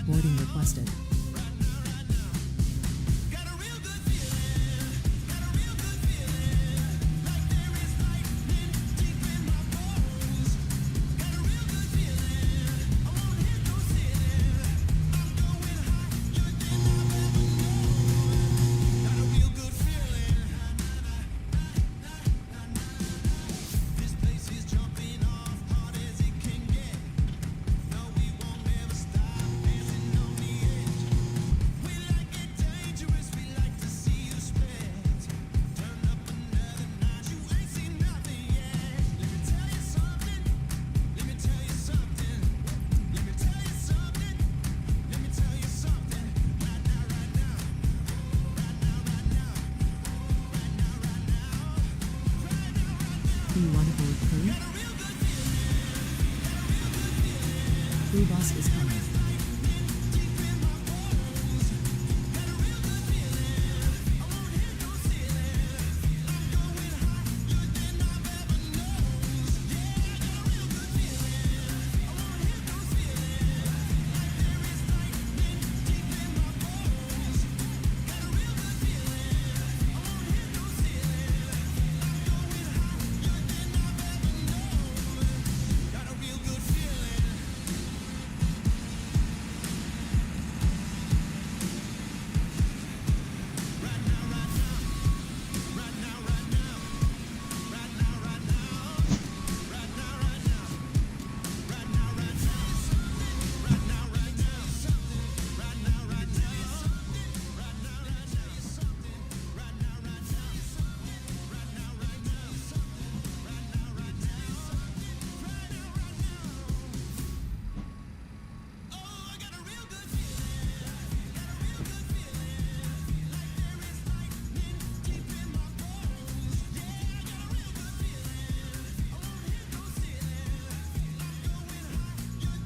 boarding requested. Do you want to board crew? Crew bus is coming.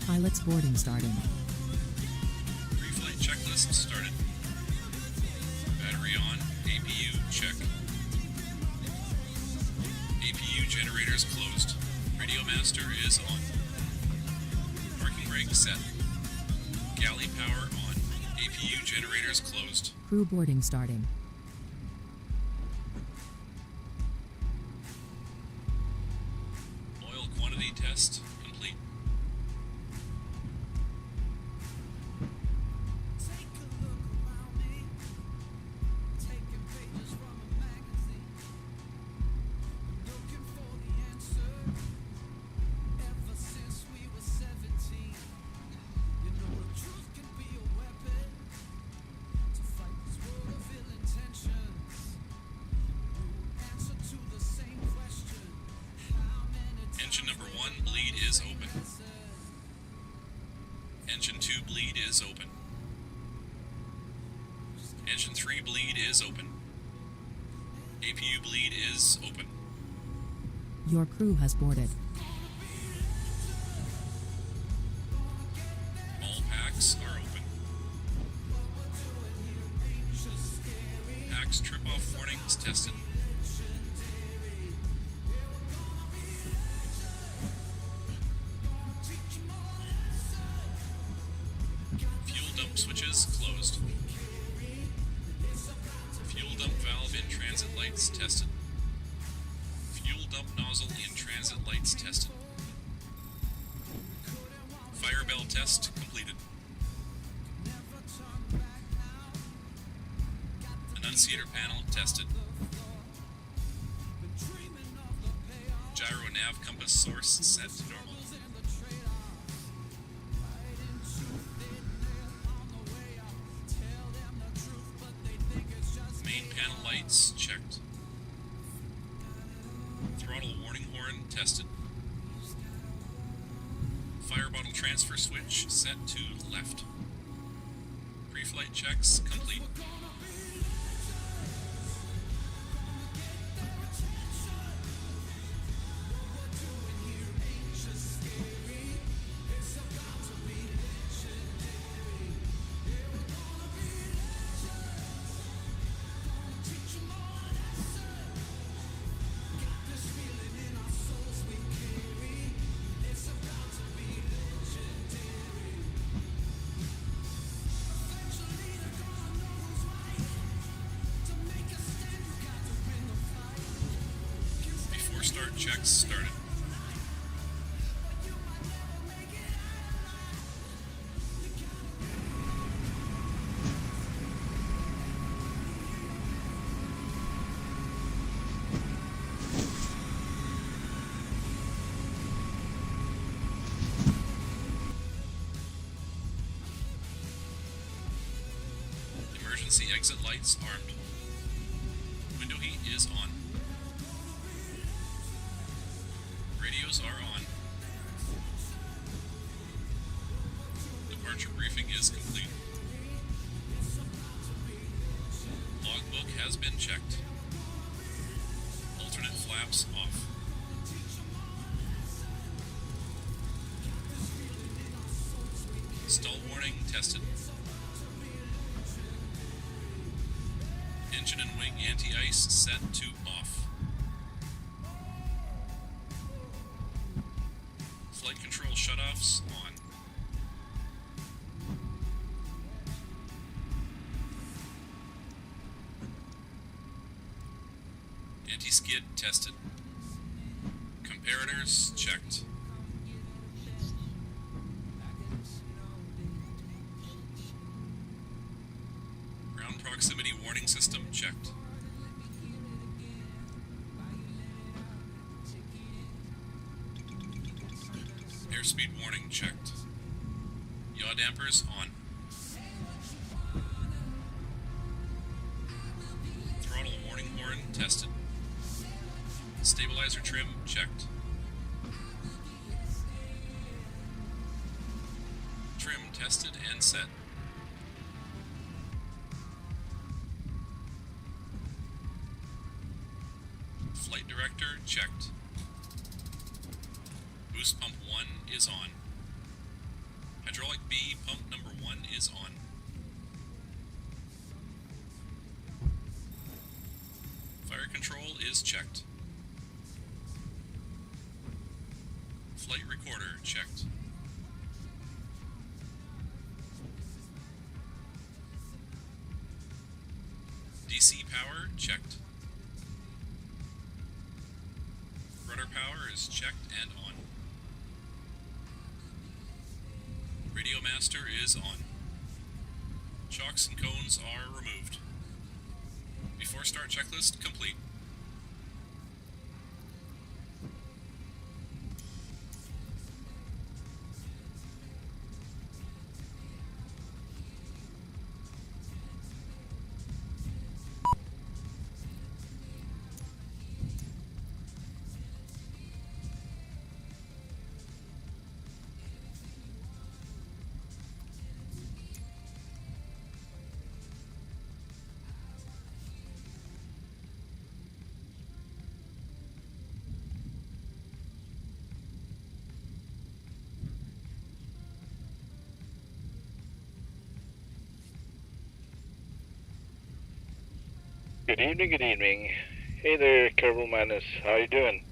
Pilots boarding starting. Pre-flight checklist started. Battery on. APU check. APU generators closed. Radio master is on. Parking brake set. Galley power on. APU generators closed. Crew boarding starting. Oil quantity test complete. Engine number 1 bleed is open. Engine 2 bleed is open. Engine 3 bleed is open. APU bleed is open. Your crew has boarded. All packs are open. Packs trip-off warnings tested. Fuel dump switches closed. Fuel dump valve in transit lights tested. Fuel dump nozzle in transit lights tested. Fire bell test completed. Annunciator panel tested. Gyro nav compass source set to normal. Main panel lights checked. Throttle warning horn tested. Fire bottle transfer switch set to left. Pre-flight checks complete. checks started. Emergency exit lights armed. Window heat is on. Radios are on. Departure briefing is complete. Logbook has been checked. Alternate flaps off. Stall warning tested. Engine and wing anti-ice set to off. Flight control shutoffs on. Anti-skid tested. Comparators checked. Ground proximity warning system checked. Airspeed warning checked. Yaw dampers on. Throttle warning horn tested. Stabilizer trim checked. Trim tested and set. Flight director checked. Boost pump 1 is on. Hydraulic B pump number 1 is on. Fire control is checked. Flight recorder checked. DC power checked. Rudder power is checked and on. Radio master is on. Chocks and cones are removed. Before start checklist complete. Good evening, good evening. Hey there, Kerbal Manus. How you doing?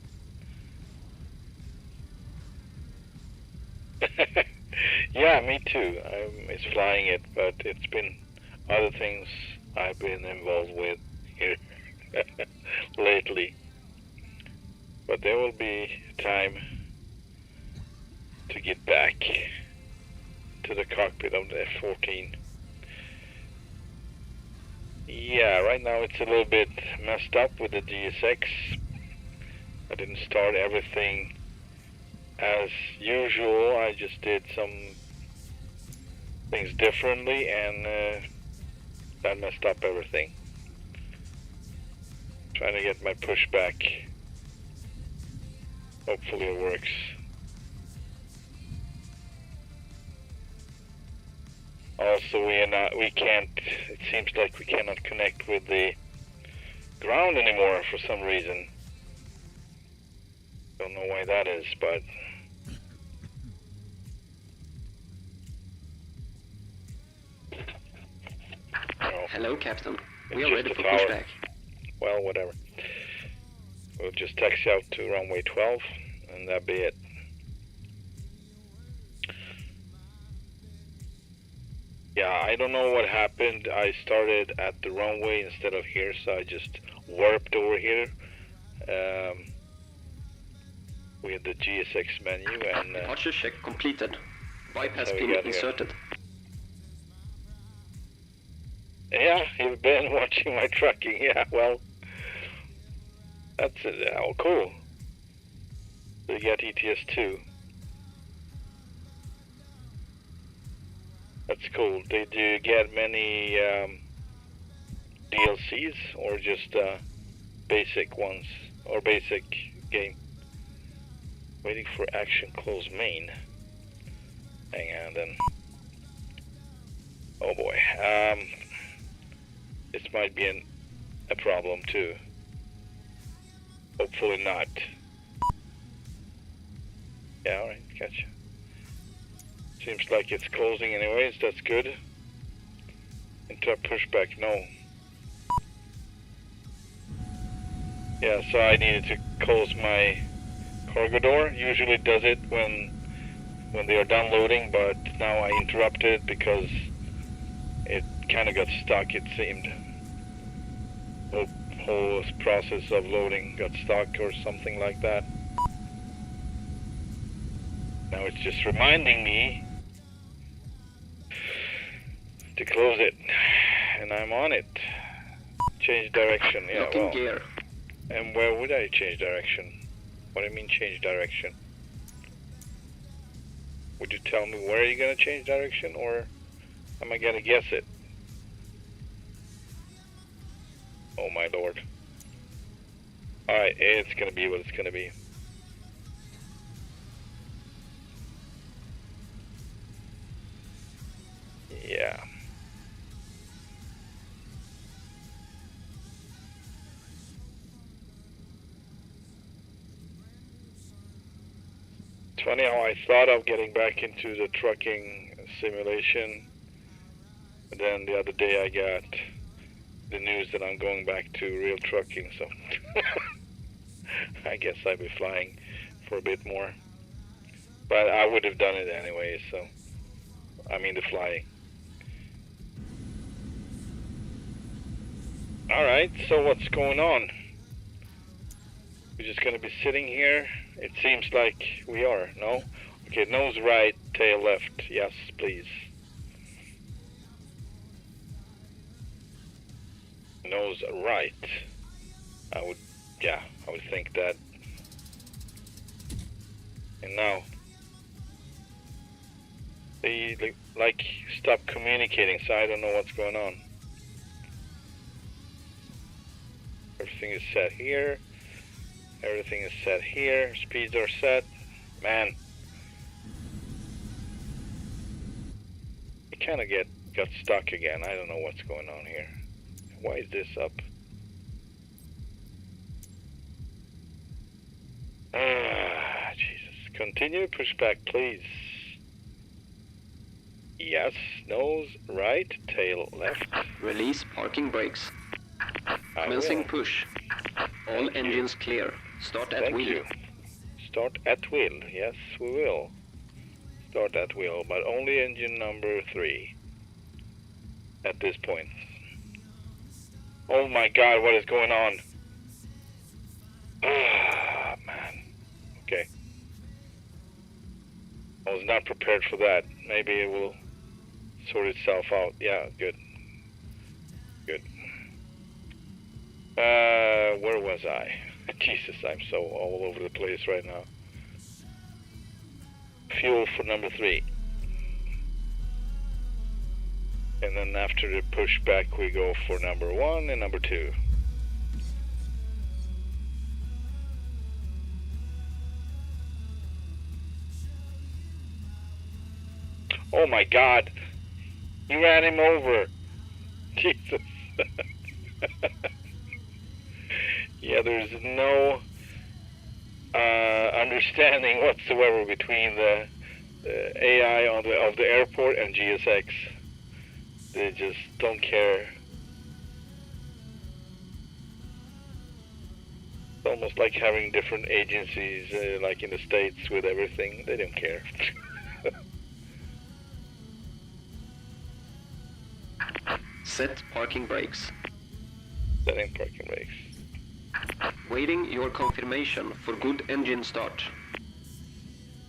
Yeah, me too. I miss flying it, but it's been other things I've been involved with here lately. But there will be time to get back to the cockpit of the F-14. Yeah, right now it's a little bit messed up with the GSX. I didn't start everything as usual. I just did some things differently and that messed up everything. Trying to get my push back. Hopefully it works. Also, it seems like we cannot connect with the ground anymore for some reason. Don't know why that is, but... Hello, Captain. We are ready for pushback. Well, whatever. We'll just taxi out to runway 12, and that'll be it. Yeah, I don't know what happened. I started at the runway instead of here, so I just warped over here. with the GSX menu and Departure check completed. Bypass so we pin got here. inserted. Yeah, you've been watching my trucking. Yeah, well, that's it. Oh, cool. So you got ETS2. That's cool. Did you get many DLCs or just basic ones or basic game? Waiting for action close main. Hang on then. Oh boy. This might be a problem too. Hopefully not. Yeah, alright, gotcha. Seems like it's closing anyways, that's good. Interrupt pushback, no. Yeah, so I needed to close my cargo door. Usually it does it when they are done loading, but now I interrupted because it kind of got stuck, it seemed. The whole process of loading got stuck or something like that. Now it's just reminding me to close it, and I'm on it. Change direction, yeah, Locking well. gear. And where would I change direction? What do you mean change direction? Would you tell me where you're gonna change direction, or am I gonna guess it? Oh my lord. Alright, it's gonna be what it's gonna be. Yeah. It's funny how I thought of getting back into the trucking simulation, and then the other day I got the news that I'm going back to real trucking, so I guess I'll be flying for a bit more. But I would have done it anyway, so I mean the flying. Alright, so what's going on? We're just gonna be sitting here? It seems like we are, no? Okay, nose right, tail left. Yes, please. Nose right. I would think that. And now, they like stop communicating, so I don't know what's going on. Everything is set here. Everything is set here. Speeds are set. Man. It kind of got stuck again. I don't know what's going on here. Why is this up? Ah, Jesus. Continue pushback, please. Yes. Nose right, tail left. Release parking brakes. Commencing push. All engines clear. Start at wheel. Thank you. Start at wheel. Yes, we will. Start at wheel, but only engine number 3 at this point. Oh my God, what is going on? Ah, man. Okay. I was not prepared for that. Maybe it will sort itself out. Yeah, good. Good. Where was I? Jesus, I'm so all over the place right now. Fuel for number 3. And then after the pushback, we go for number 1 and number 2. Oh my God! You ran him over! Jesus! Yeah, there's no understanding whatsoever between the AI of the airport and GSX. They just don't care. It's almost like having different agencies, like in the States with everything. They don't care. Set parking brakes. Setting parking brakes. Waiting your confirmation for good engine start.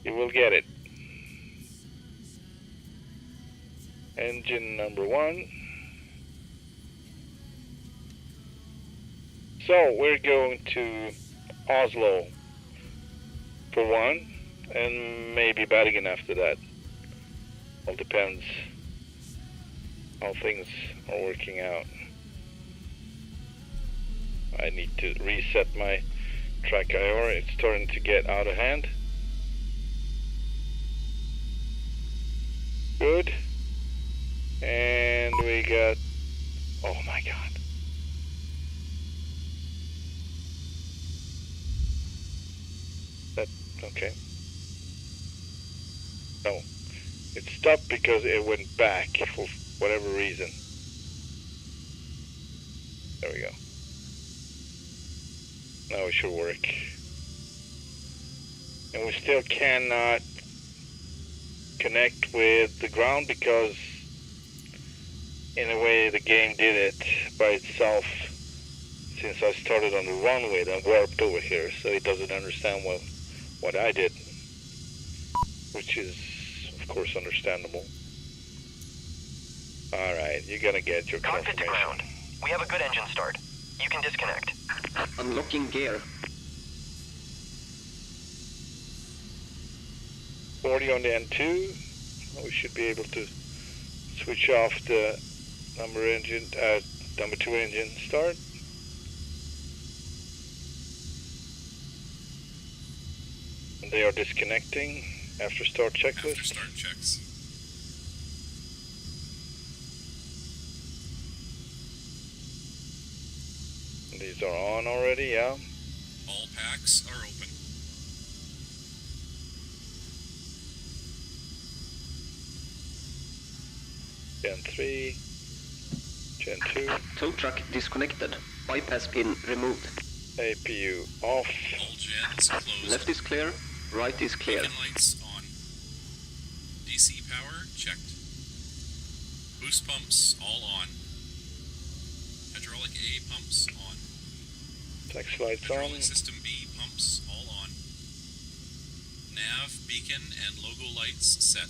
You will get it. Engine number 1. So we're going to Oslo for one, and maybe Bergen after that. All depends how things are working out. I need to reset my track IR. It's starting to get out of hand. Good. And we got, oh my god. That, okay. No. It stopped because it went back for whatever reason. There we go. Now it should work. And we still cannot connect with the ground because in a way the game did it by itself. Since I started on the runway, then warped over here, so it doesn't understand what I did, which is of course understandable. All right, you're gonna get your Cockpit to confirmation. ground. We have a good engine start. You can disconnect. Unlocking gear. 40 on the N2. We should be able to switch off the number 2 engine start. They are disconnecting after start checklist. After start checks. These are on already, yeah. All packs are open. Gen 3, Gen 2, Tow truck disconnected. Bypass pin removed. APU off. All gens closed. Left is clear. Right is clear. Beacon lights on. DC power checked. Boost pumps all on. Hydraulic A pumps on. Taxi lights on. Hydraulic system B pumps all on. Nav, beacon, and logo lights set.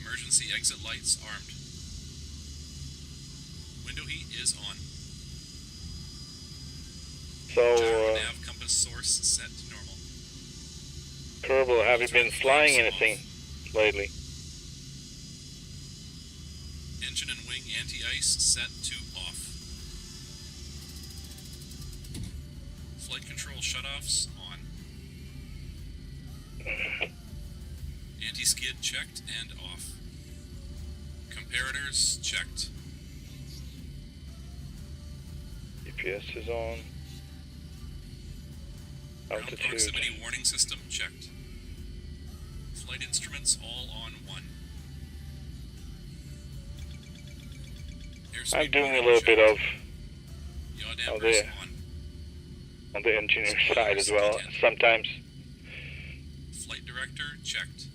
Emergency exit lights armed. Window heat is on. So, Gyro nav compass source set to normal. Kerbal, have you been flying anything lately? Engine and wing anti-ice set to off. Flight control shutoffs on. Anti-skid checked and off. Comparators checked. GPS is on. Ground Altitude. proximity warning system checked. Flight instruments all on 1. Airspeed I'm doing a warning little bit checked. of Yaw oh, dampers there. on. on the engineer side as well. Sometimes. Flight director checked.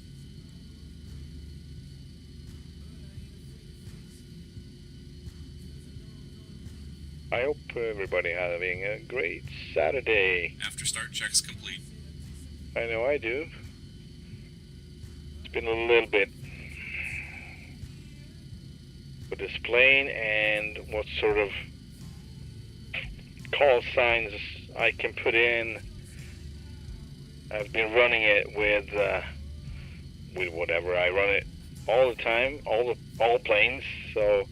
I hope everybody having a great Saturday. After start checks complete. I know I do. It's been a little bit with this plane and what sort of call signs I can put in. I've been running it with whatever. I run it all the time, all planes. So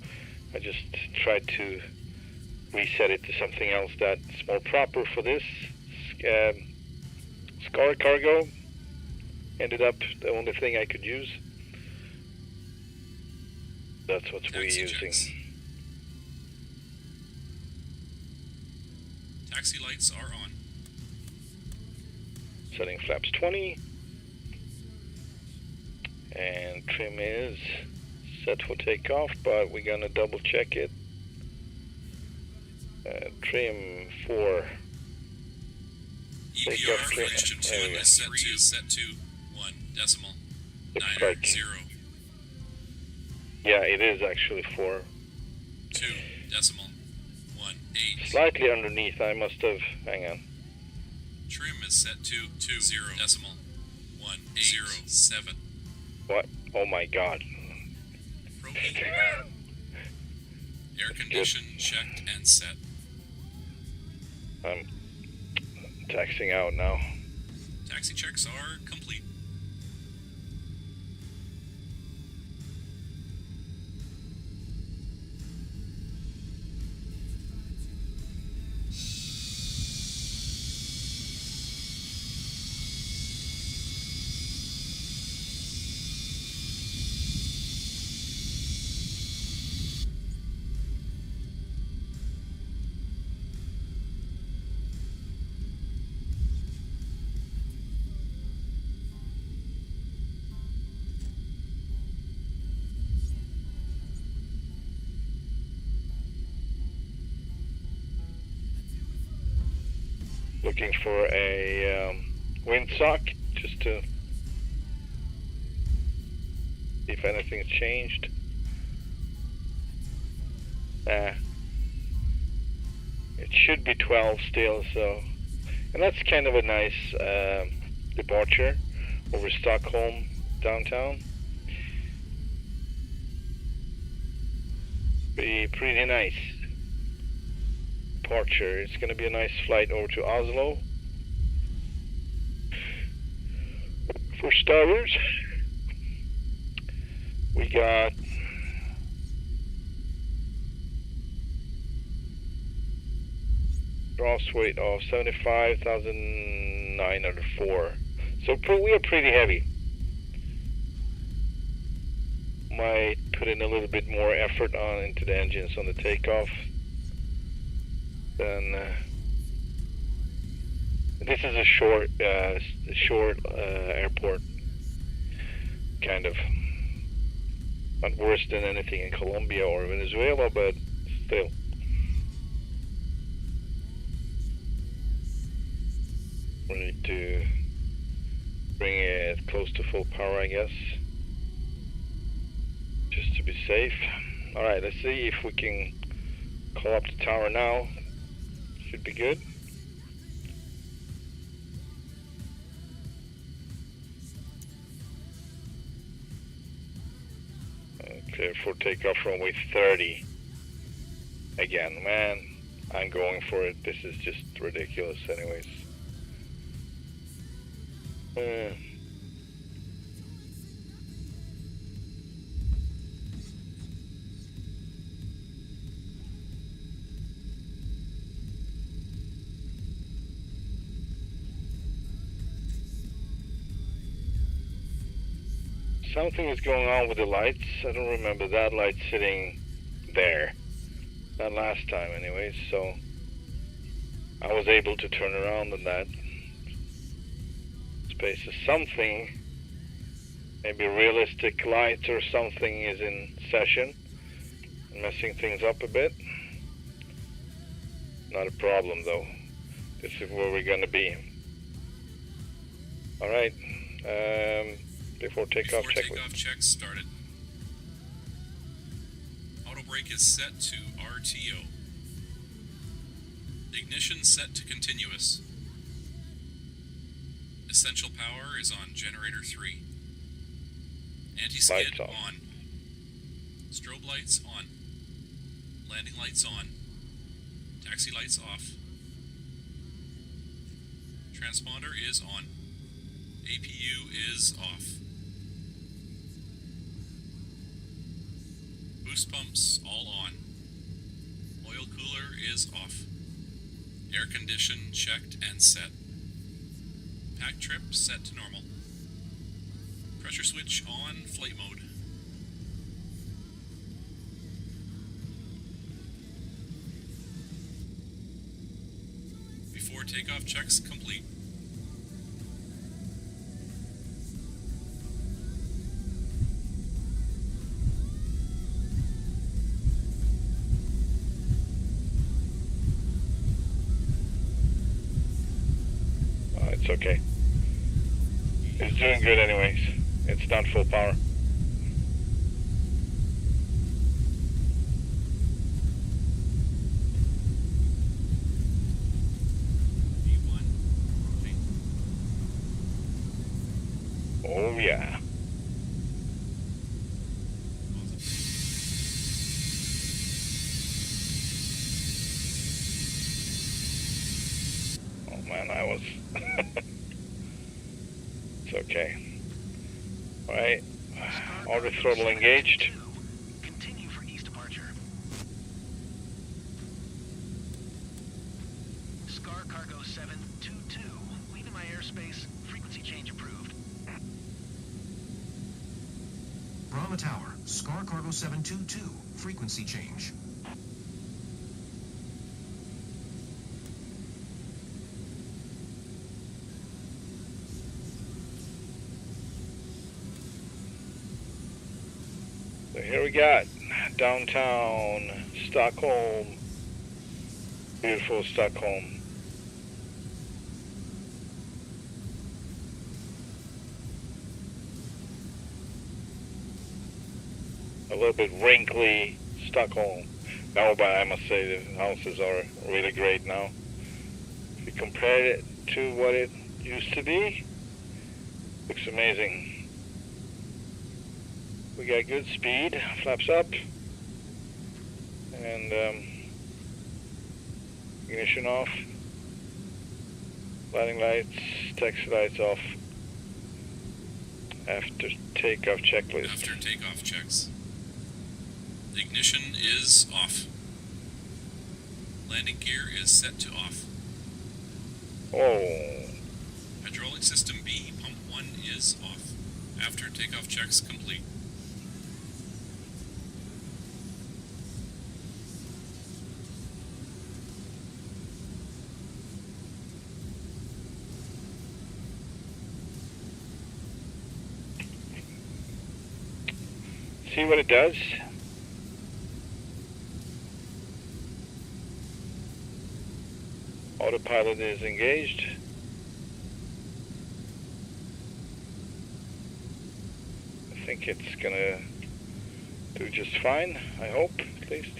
I just tried to reset it to something else that's more proper for this. Scar cargo ended up the only thing I could use. That's what we're Taxi using. checks. Taxi lights are on. Setting flaps 20. And trim is set for takeoff, but we're gonna double check it. Trim 4. Take off EPR trim. question 2 There we go. is set to 1 decimal Looks 9 like- 0 Yeah, it is actually 4. 2 decimal 1 8. Slightly underneath, I must have, hang on. Trim is set to 2 0 decimal 1 107. What? Oh my god. Approach. Air condition checked and set. I'm taxiing out now. Taxi checks are complete. Looking for a windsock just to see if anything's changed. It should be 12 still, so, and that's kind of a nice departure over Stockholm downtown. Be pretty nice departure. It's going to be a nice flight over to Oslo for starters. We got gross weight of 75,904. So we are pretty heavy. Might put in a little bit more effort into the engines on the takeoff. Then this is a short airport, kind of. Not worse than anything in Colombia or Venezuela, but still. We need to bring it close to full power, I guess, just to be safe. Alright, let's see if we can call up the tower now. Should be good. Okay, for takeoff runway 30. Again, man, I'm going for it. This is just ridiculous anyways. Something is going on with the lights. I don't remember that light sitting there. Not last time anyways, so I was able to turn around in that space. Something, maybe realistic light or something is in session, messing things up a bit. Not a problem though. This is where we're gonna be. Alright. Before takeoff, check started. Auto brake is set to RTO. Ignition set to continuous. Essential power is on generator 3. Anti-skid on. Strobe lights on. Landing lights on. Taxi lights off. Transponder is on. APU is off. Boost pumps all on. Oil cooler is off. Air condition checked and set. Pack trip set to normal. Pressure switch on flight mode. Before takeoff checks complete. It's okay. It's doing good anyways. It's not full power. Oh yeah. Oh man, I was... It's okay. Alright. Auto throttle engaged. Continue for east departure. Scar Cargo 722, leaving my airspace, frequency change approved. Bromma Tower, Scar Cargo 722, frequency change. So here we got downtown Stockholm. Beautiful Stockholm. A little bit wrinkly Stockholm. No, but I must say the houses are really great now. If you compare it to what it used to be, looks amazing. We got good speed, flaps up, and ignition off, landing lights, taxi lights off. After takeoff checklist. After takeoff checks. The ignition is off. Landing gear is set to off. Oh, Hydraulic system B, pump 1 is off. After takeoff checks complete. see what it does. Autopilot is engaged. I think it's gonna do just fine, I hope, at least.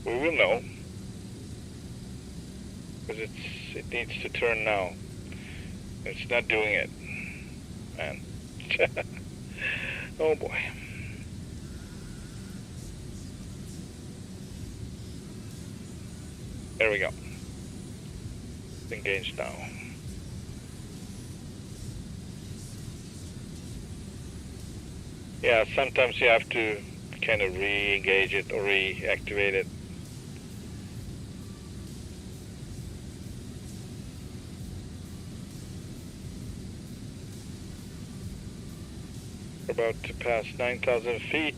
We will know, because it needs to turn now. It's not doing it, man. Oh boy. There we go. It's engaged now. Yeah, sometimes you have to kind of re-engage it or reactivate it. We're about to pass 9,000 feet.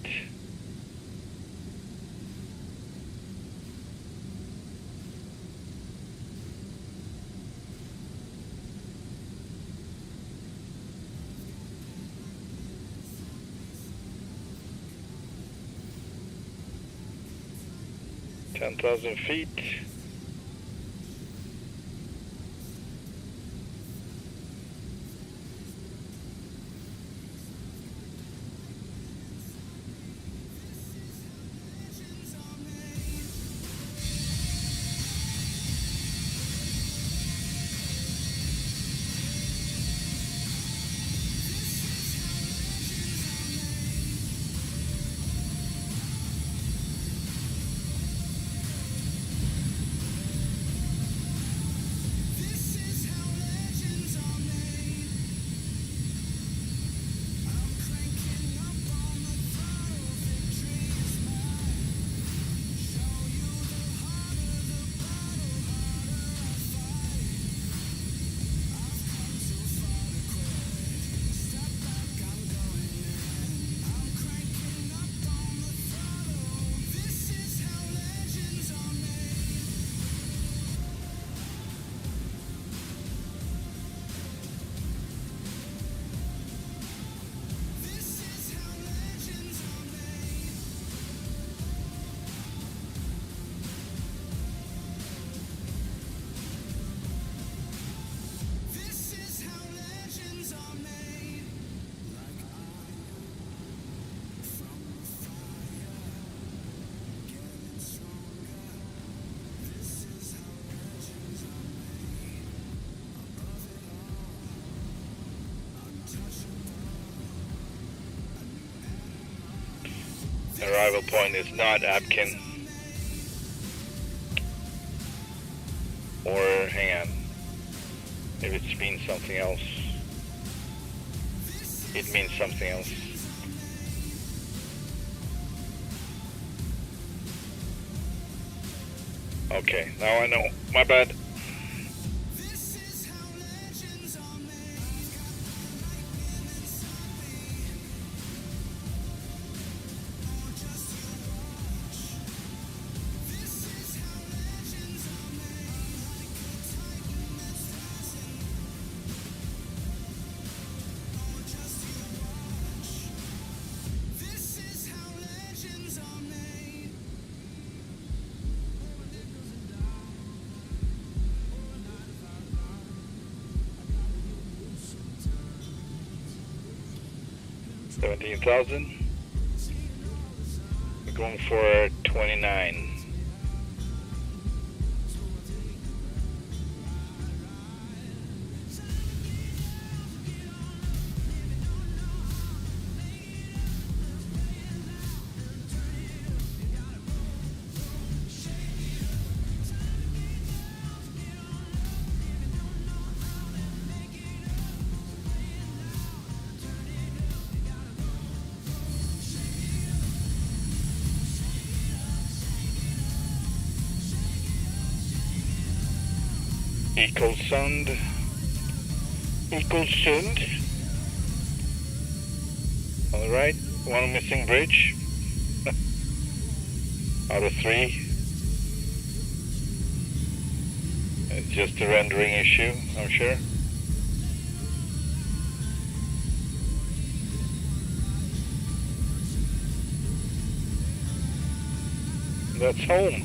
Ten 10,000 feet. Arrival point is not Abkin. Or, hang on. Maybe it means something else. It means something else. Okay, now I know. My bad. $17,000. We're going for 29. Equalsund. On the right, one missing bridge. Out of 3. It's just a rendering issue, I'm sure. That's home.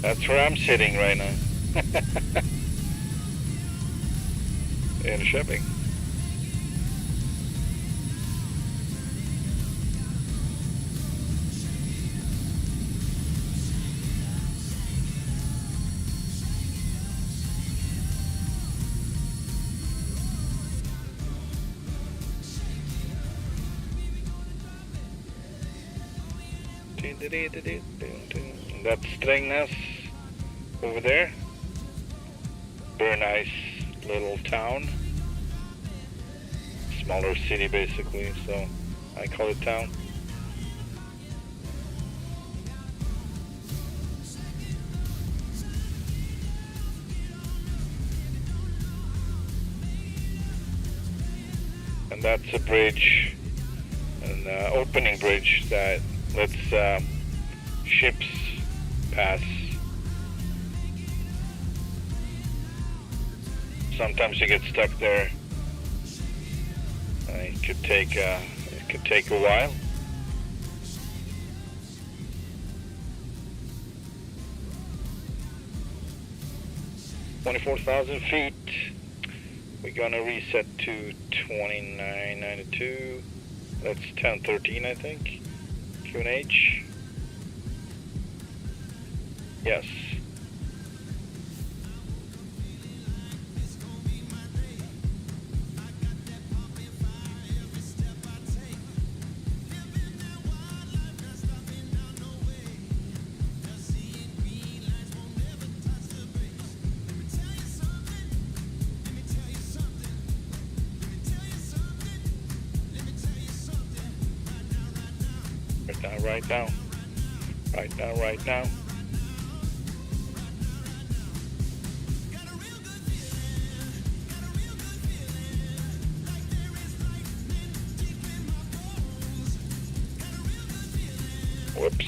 That's where I'm sitting right now. In shipping. That's Strängnäs over there. Very nice little town. Smaller city basically, so I call it town. And that's a bridge, an opening bridge that lets ships pass. Sometimes you get stuck there. It could take a while. $24,000 feet. We're gonna reset to 2992. That's 1013, I think. QNH. Yes. Right now. Whoops.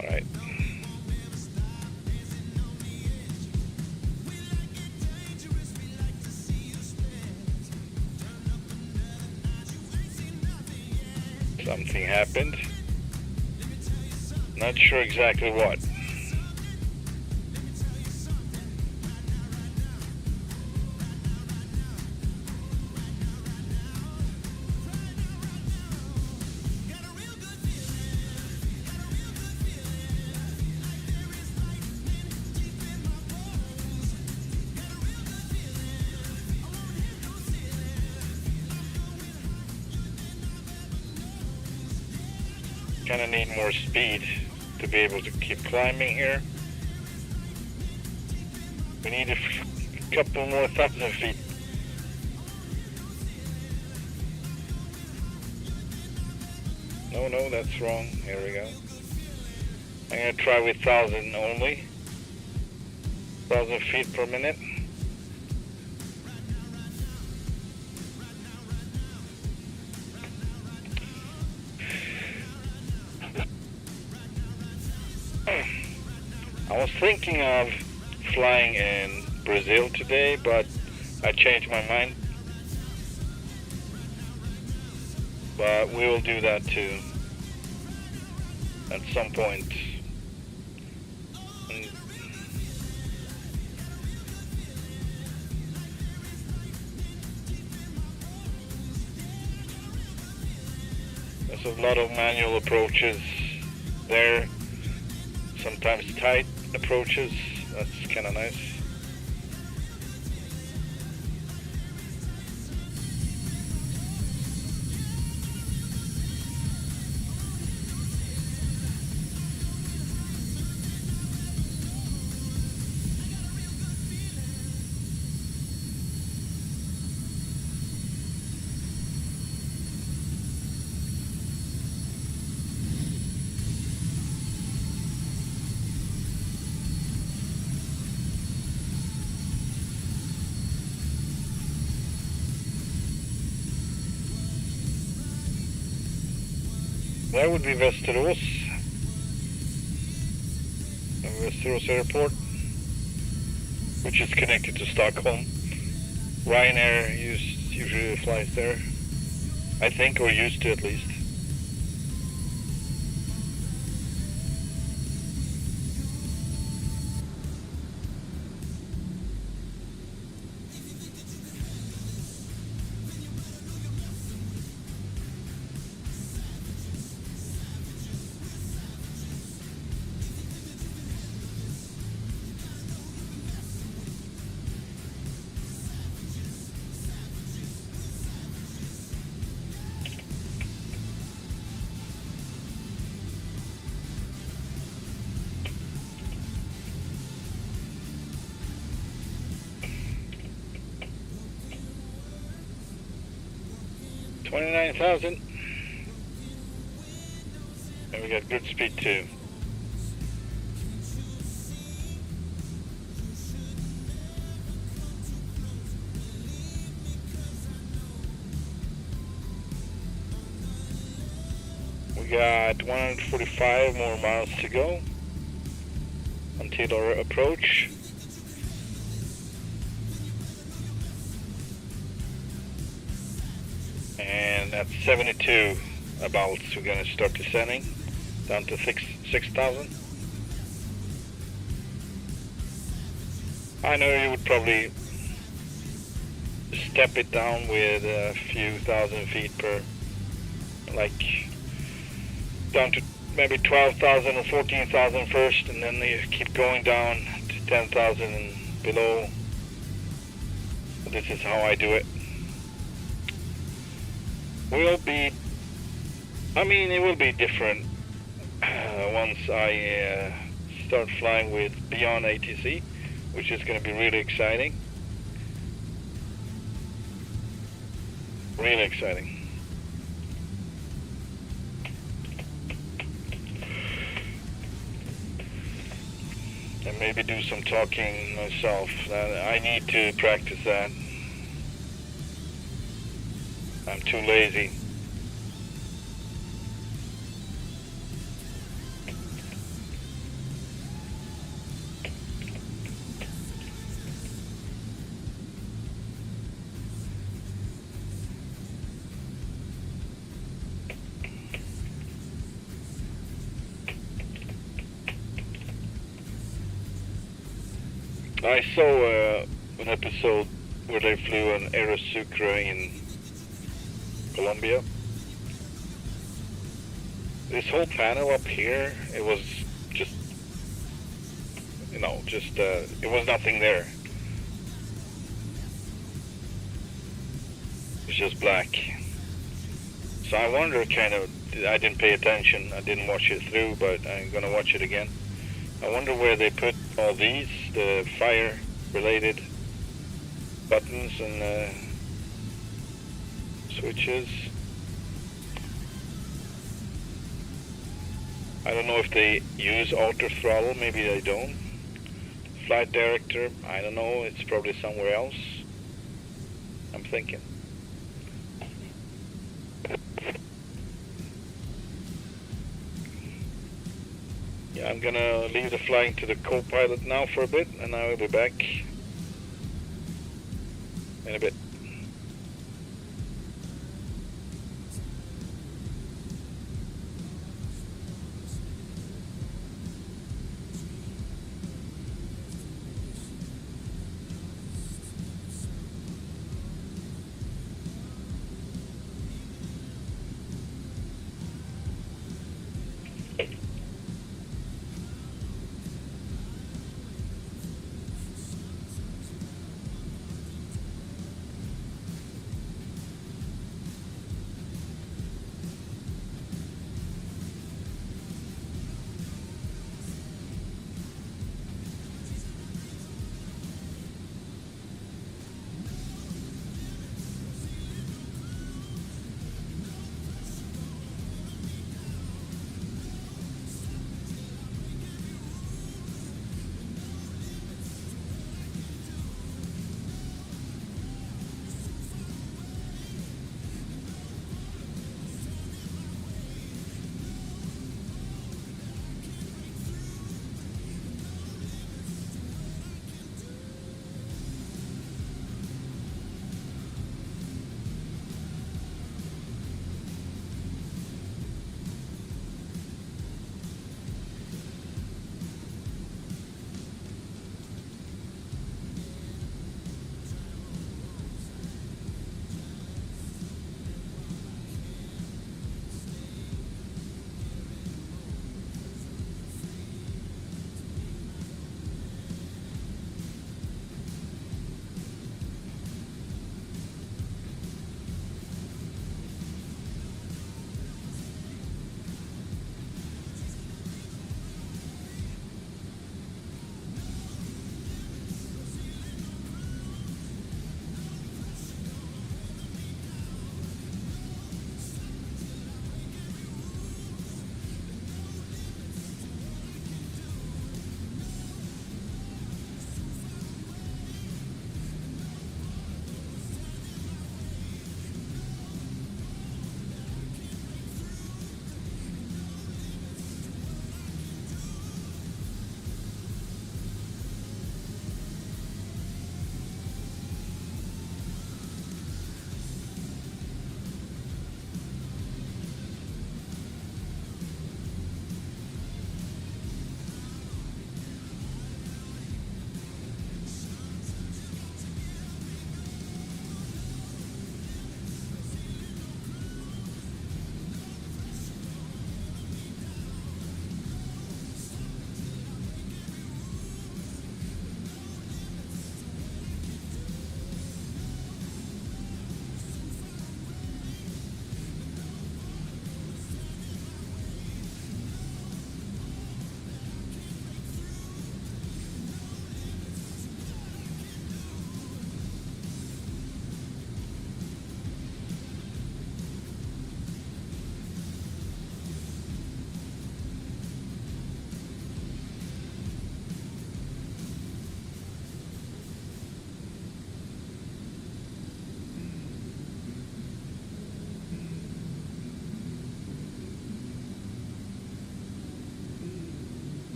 All right. Something happened. Not sure exactly what. Kind of need more speed to be able to keep climbing here. We need a couple more 1,000 feet. No, that's wrong. Here we go. I'm gonna try with 1,000 only. 1,000 feet per minute. I was thinking of flying in Brazil today, but I changed my mind. But we will do that too at some point. There's a lot of manual approaches there, sometimes tight approaches. That's kind of nice. That would be Västerås Airport, which is connected to Stockholm. Ryanair usually flies there, I think, or used to at least. $29,000, and we got good speed too. We got 145 more miles to go until our approach. And at 72 about, we're going to start descending down to 6,000. I know you would probably step it down with a few thousand feet per, like down to maybe 12,000 or 14,000 first, and then you keep going down to 10,000 and below. This is how I do it. It will be different once I start flying with beyond ATC, which is going to be really exciting. Really exciting. And maybe do some talking myself. I need to practice that. I'm too lazy. I saw an episode where they flew an Aerosucre in Colombia. This whole panel up here, it was just, it was nothing there. It's just black. So I wonder kind of I didn't pay attention. I didn't watch it through, but I'm gonna watch it again. I wonder where they put all these, the fire-related buttons and switches. I don't know if they use auto throttle. Maybe they don't. Flight director, I don't know. It's probably somewhere else. I'm thinking. Yeah, I'm gonna leave the flying to the co-pilot now for a bit, and I will be back in a bit.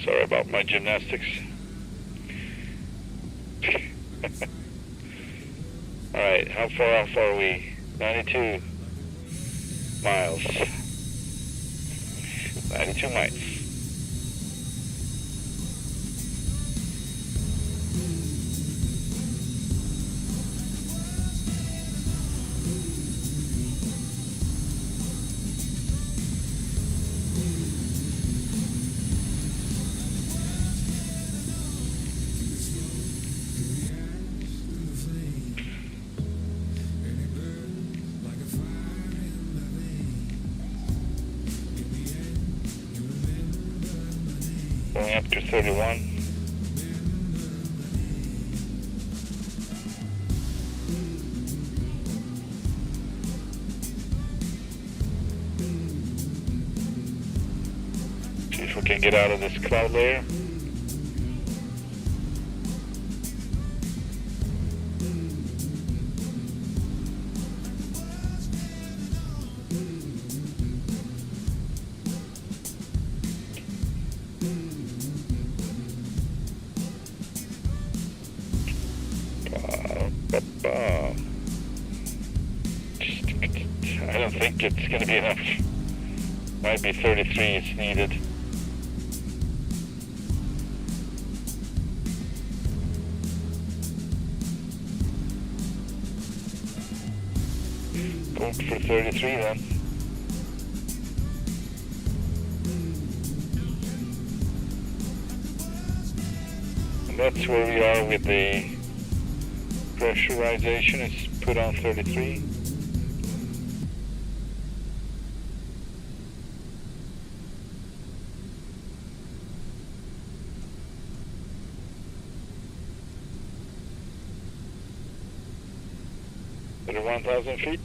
Sorry about my gymnastics. Alright, how far off are we? 92 miles. 92 miles. up to 31. See if we can get out of this cloud layer. I don't think it's going to be enough. Might be 33 is needed. Go for 33 then. And that's where we are with the pressurization. It's put on 33. At 1,000 feet.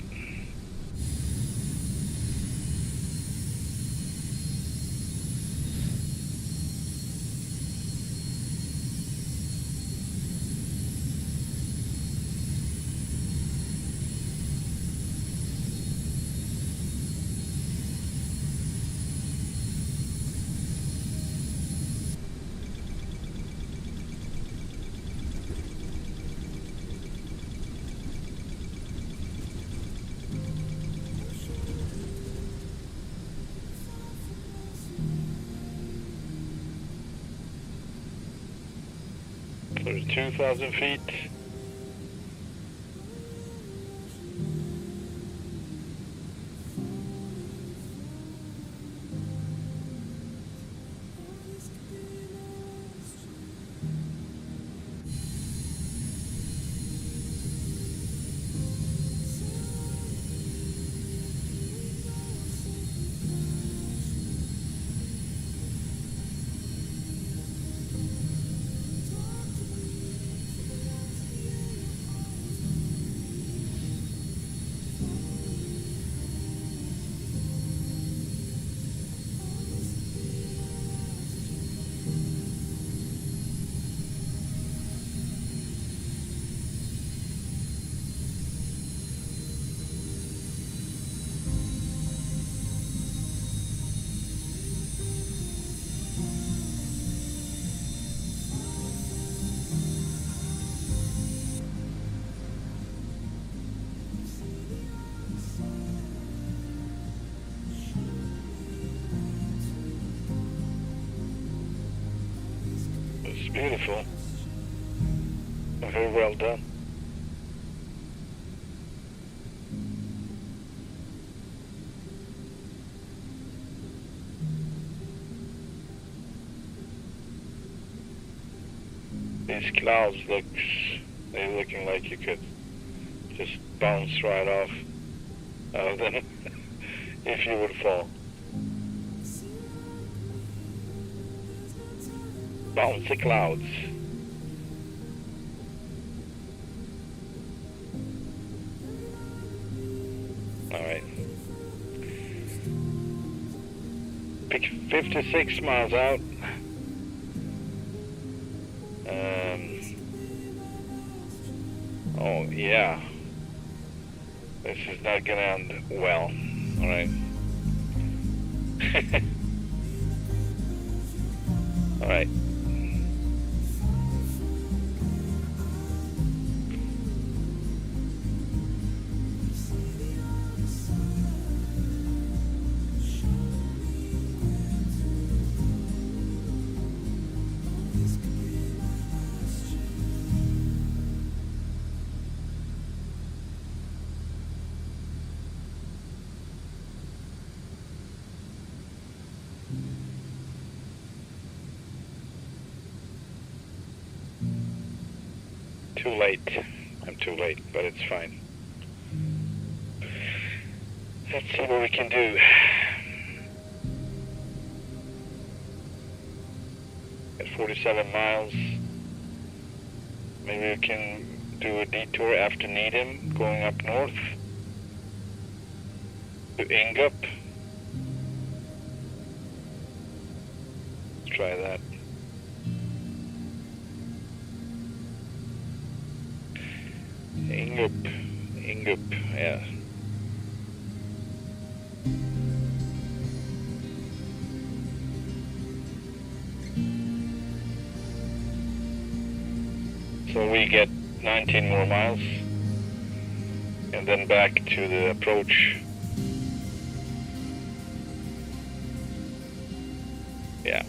There's 2,000 feet. It's beautiful. Very well done. These clouds they're looking like you could just bounce right off of them if you would fall. Bouncy clouds. Alright. 56 miles out. Oh yeah. This is not gonna end well. Alright. Alright. Too late. I'm too late, but it's fine. Let's see what we can do. at 47 miles. Maybe we can do a detour after Needham, going up north to ENGM. Let's try that. ENGM, yeah. So we get 19 more miles and then back to the approach. Yeah.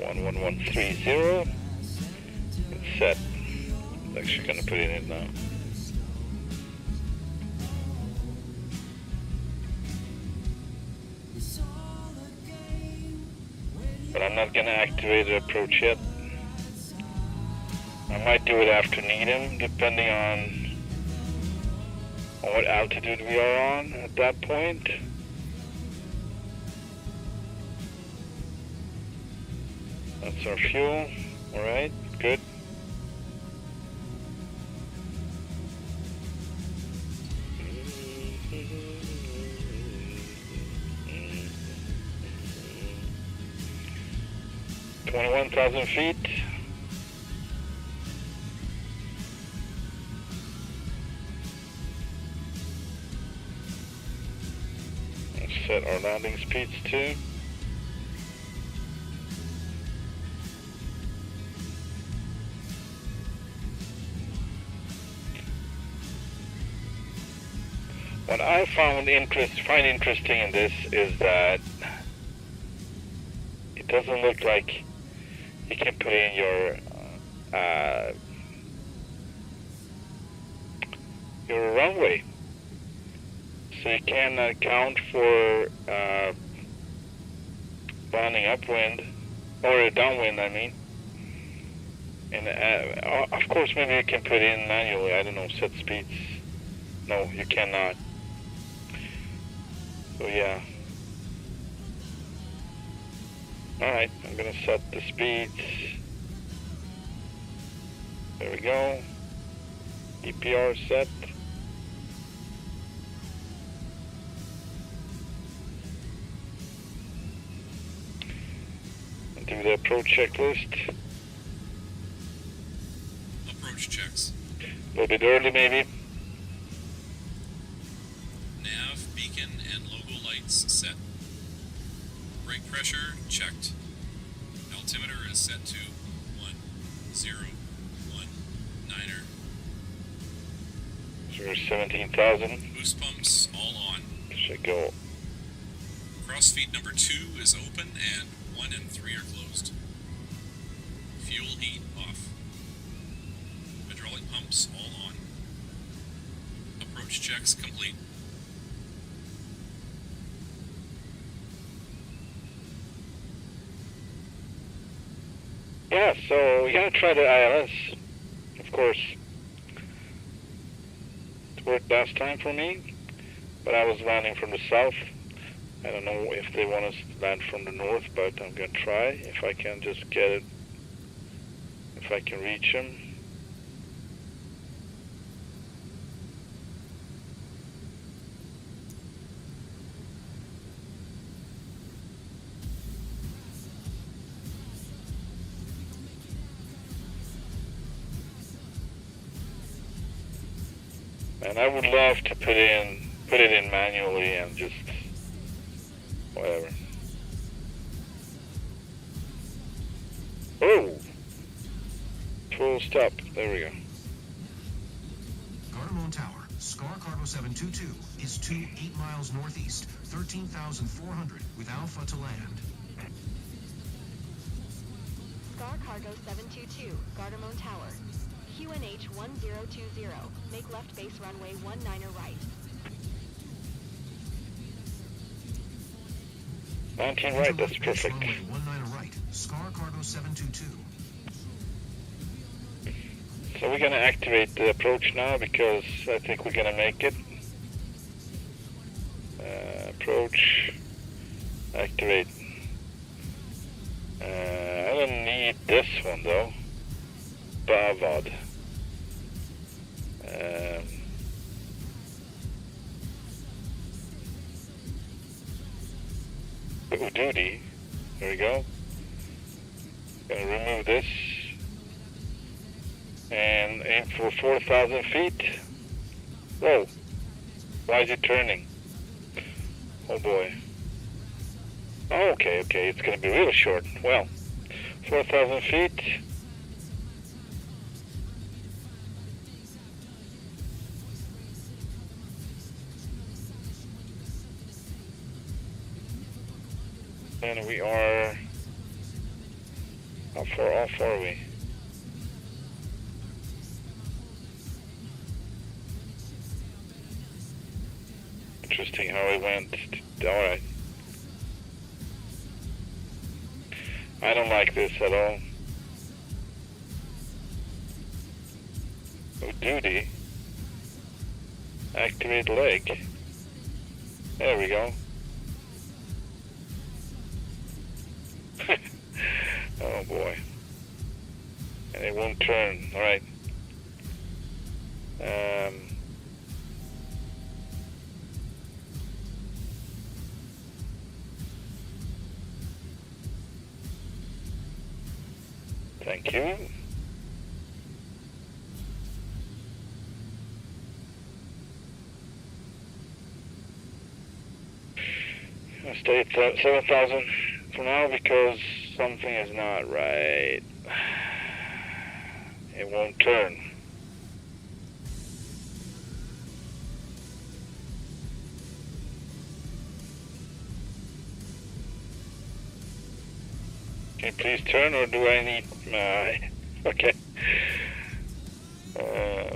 One 1130. It's set. I'm actually gonna put it in now. But I'm not gonna activate the approach yet. I might do it after Needham, depending on what altitude we are on at that point. That's our fuel. Alright, good. $21,000 feet. Let's set our landing speeds too. What I find interesting in this is that it doesn't look like you can put in your runway, so you can account for bounding upwind or downwind. I mean, and of course maybe you can put in manually. I don't know, set speeds. No, you cannot. So yeah. Alright, I'm gonna set the speeds. There we go. EPR set. And do the approach checklist. Approach checks. A little bit early maybe. Nav, beacon, and logo lights set. Brake pressure checked. Altimeter is set to 1019er. So 17,000. Boost pumps all on. Should go. Cross feed number 2 is open and 1 and 3 are closed. Fuel heat off. Hydraulic pumps all on. Approach checks complete. Yeah, so we gotta try the ILS. Of course, it worked last time for me, but I was landing from the south. I don't know if they want us to land from the north, but I'm gonna try if I can just get it, if I can reach them. And I would love to put it in manually and just whatever. Oh, full stop. There we go. Gardermoen Tower, Scar Cargo 722 is 8 miles northeast, 13,400 with Alpha to land. Scar Cargo 722, Gardermoen Tower. QNH 1020. Make left base runway 19er right. 19 right, that's Enter left base perfect. Runway 19er right, Scar Cargo 722. So we're gonna activate the approach now because I think we're gonna make it. Approach, activate. I don't need this one though. Bavad. Duty. There we go. Gonna remove this and aim for 4,000 feet. Whoa! Why is it turning? Oh boy. Oh, okay, it's gonna be real short. Well, 4,000 feet. And we are, how far off are we? Interesting how it went. Alright. I don't like this at all. Oh, duty. Activate leg. There we go. Oh boy. And it won't turn. Alright. Thank you. I'll stay at 7,000 for now because something is not right. It won't turn. Can you please turn, or do I need... okay.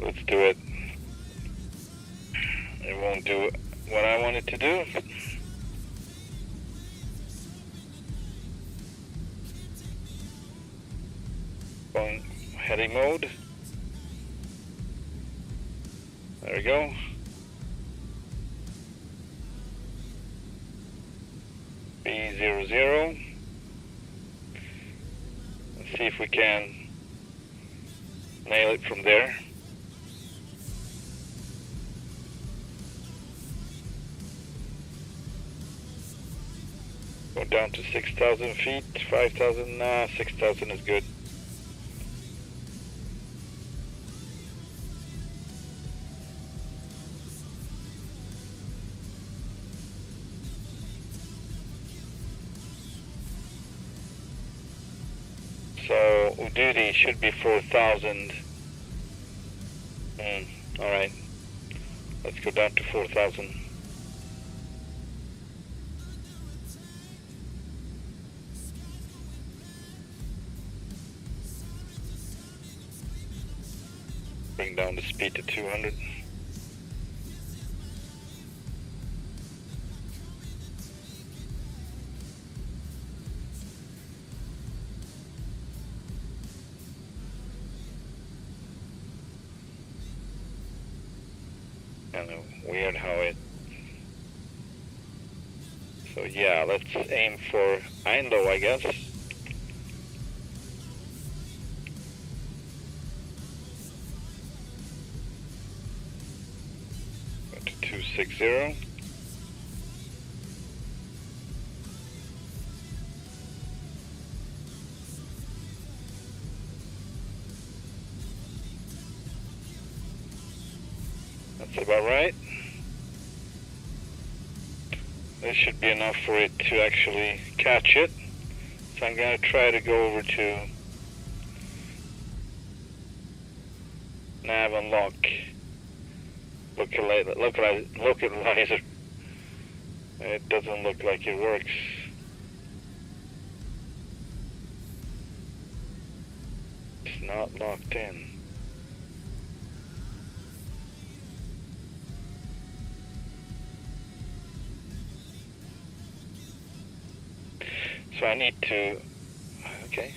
Let's do it. It won't do what I want it to do. On heading mode. There we go. B00. see if we can nail it from there. Go down to 6,000 feet, 5,000, 6,000 is good. So Ududi should be 4,000. Alright. Let's go down to 4,000. Bring down the speed to 200. Kind of weird how it. So yeah, let's aim for Eindhoven, I guess. Go to 260. That's about right. This should be enough for it to actually catch it. So I'm going to try to go over to nav and lock. Localizer. It doesn't look like it works. It's not locked in. So I need to, okay.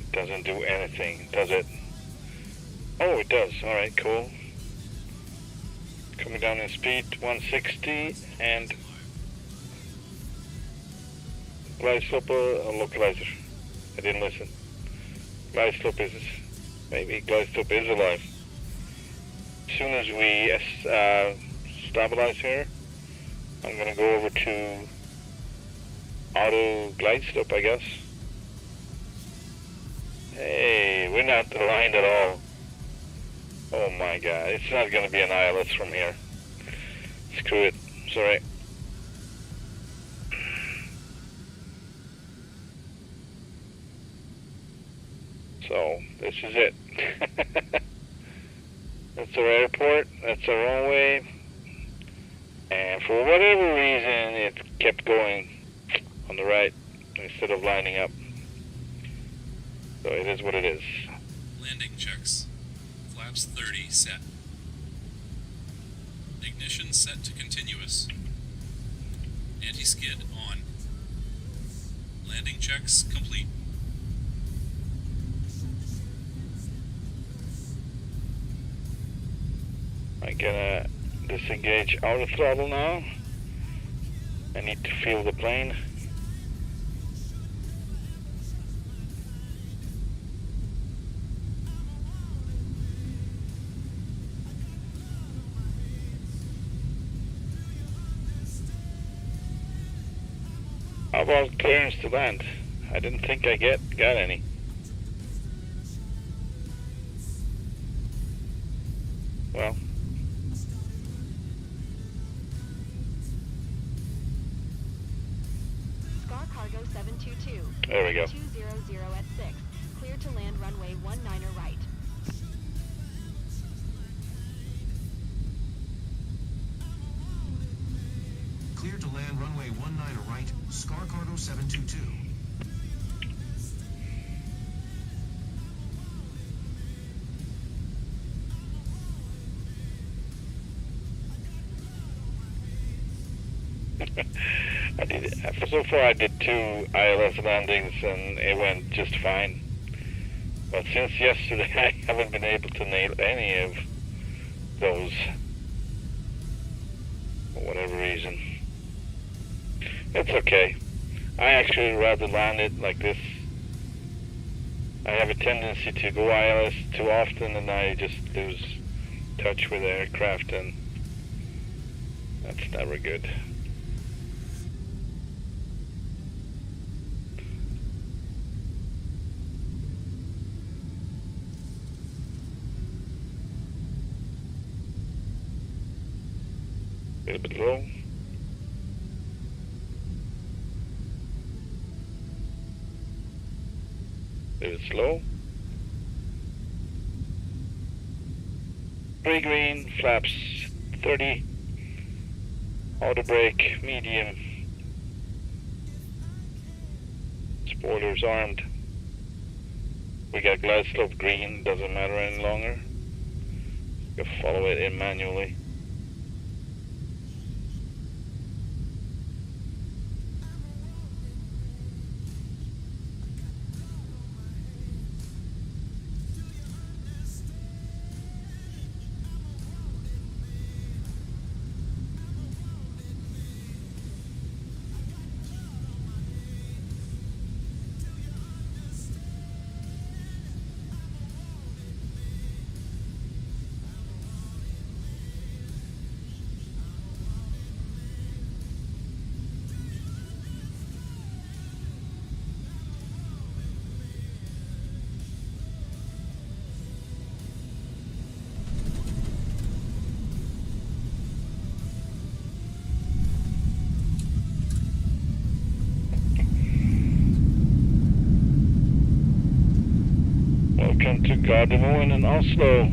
It doesn't do anything, does it? Oh, it does. All right, cool. Coming down in speed, 160, and glide slope localizer. I didn't listen. Glide slope is, maybe glide slope is alive. As soon as we stabilize here, I'm gonna go over to auto glide slope, I guess. Hey, we're not aligned at all. Oh my god, it's not gonna be an ILS from here. Screw it, sorry. So, this is it. That's our airport, that's our runway. And for whatever reason, it kept going on the right instead of lining up. So it is what it is. Landing checks. Flaps 30 set. Ignition set to continuous. Anti-skid on. Landing checks complete. I'm gonna disengage auto throttle now. I need to feel the plane. How about clearance to land? I didn't think I got any. Well. Star Cargo 722. There we go. 200 at 6. Clear to land runway 19 right. Clear to land runway 19 right, Star Cargo 722. So far I did 2 ILS landings and it went just fine. But since yesterday I haven't been able to nail any of those for whatever reason. It's okay. I actually rather land it like this. I have a tendency to go ILS too often and I just lose touch with the aircraft, and that's never good. A little bit low. A little slow. Gray green, flaps 30. Auto brake, medium. Spoilers armed. We got glide slope green, doesn't matter any longer. You can follow it in manually. Welcome to Gardermoen in Oslo.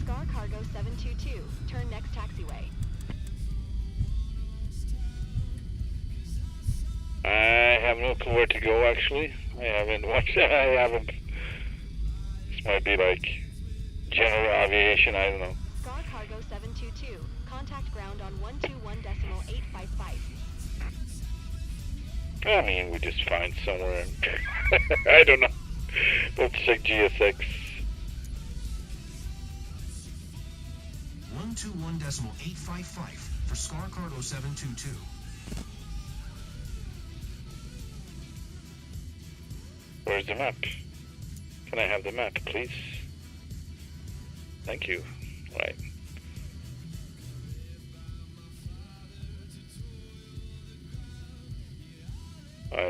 Scar Cargo 722, turn next taxiway. I have no clue where to go actually. I haven't watched This might be like general aviation, I don't know. Scar Cargo 722, contact ground on 121.855. I mean, we just find somewhere. I don't know. Let's check GSX. 121.855 for Scar Cargo 722. Where's the map? Can I have the map, please? Thank you. Right.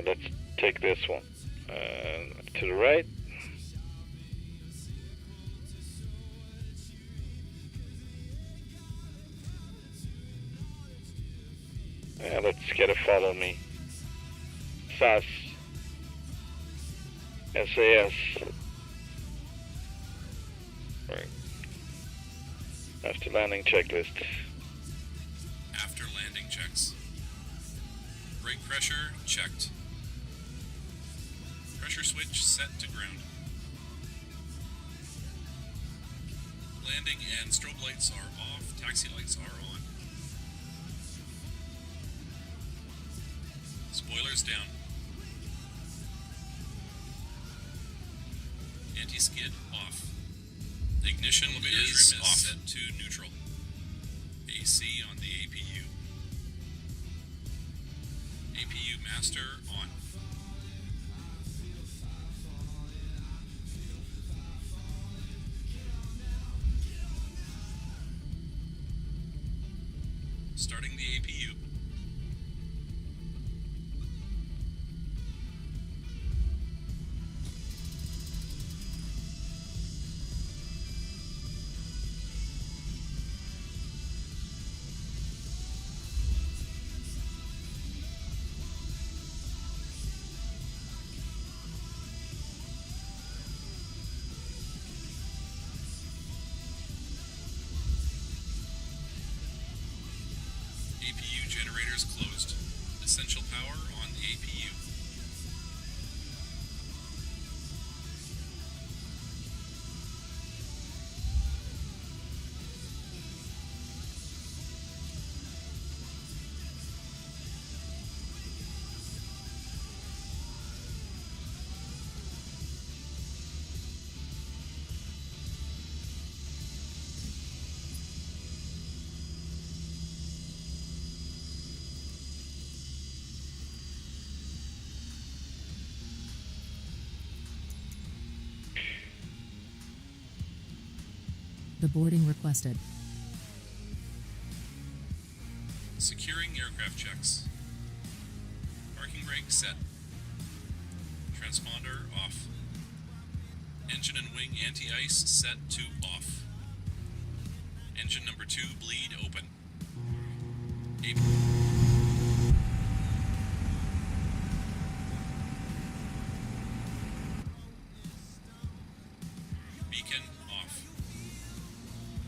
Let's take this one. To the right. Let's get a follow me. SAS. SAS. Right. After landing checklist. After landing checks. Brake pressure checked. Pressure switch set to ground. Landing and strobe lights are off. Taxi lights are on. Spoilers down. Anti-skid off. Ignition is off. Set to neutral. AC on the APU. APU master on. Starting the APU. APU generators closed. Essential power on the APU. The boarding requested. Securing aircraft checks. Parking brake set. Transponder off. Engine and wing anti-ice set to off. Engine number 2 bleed open. Beacon off.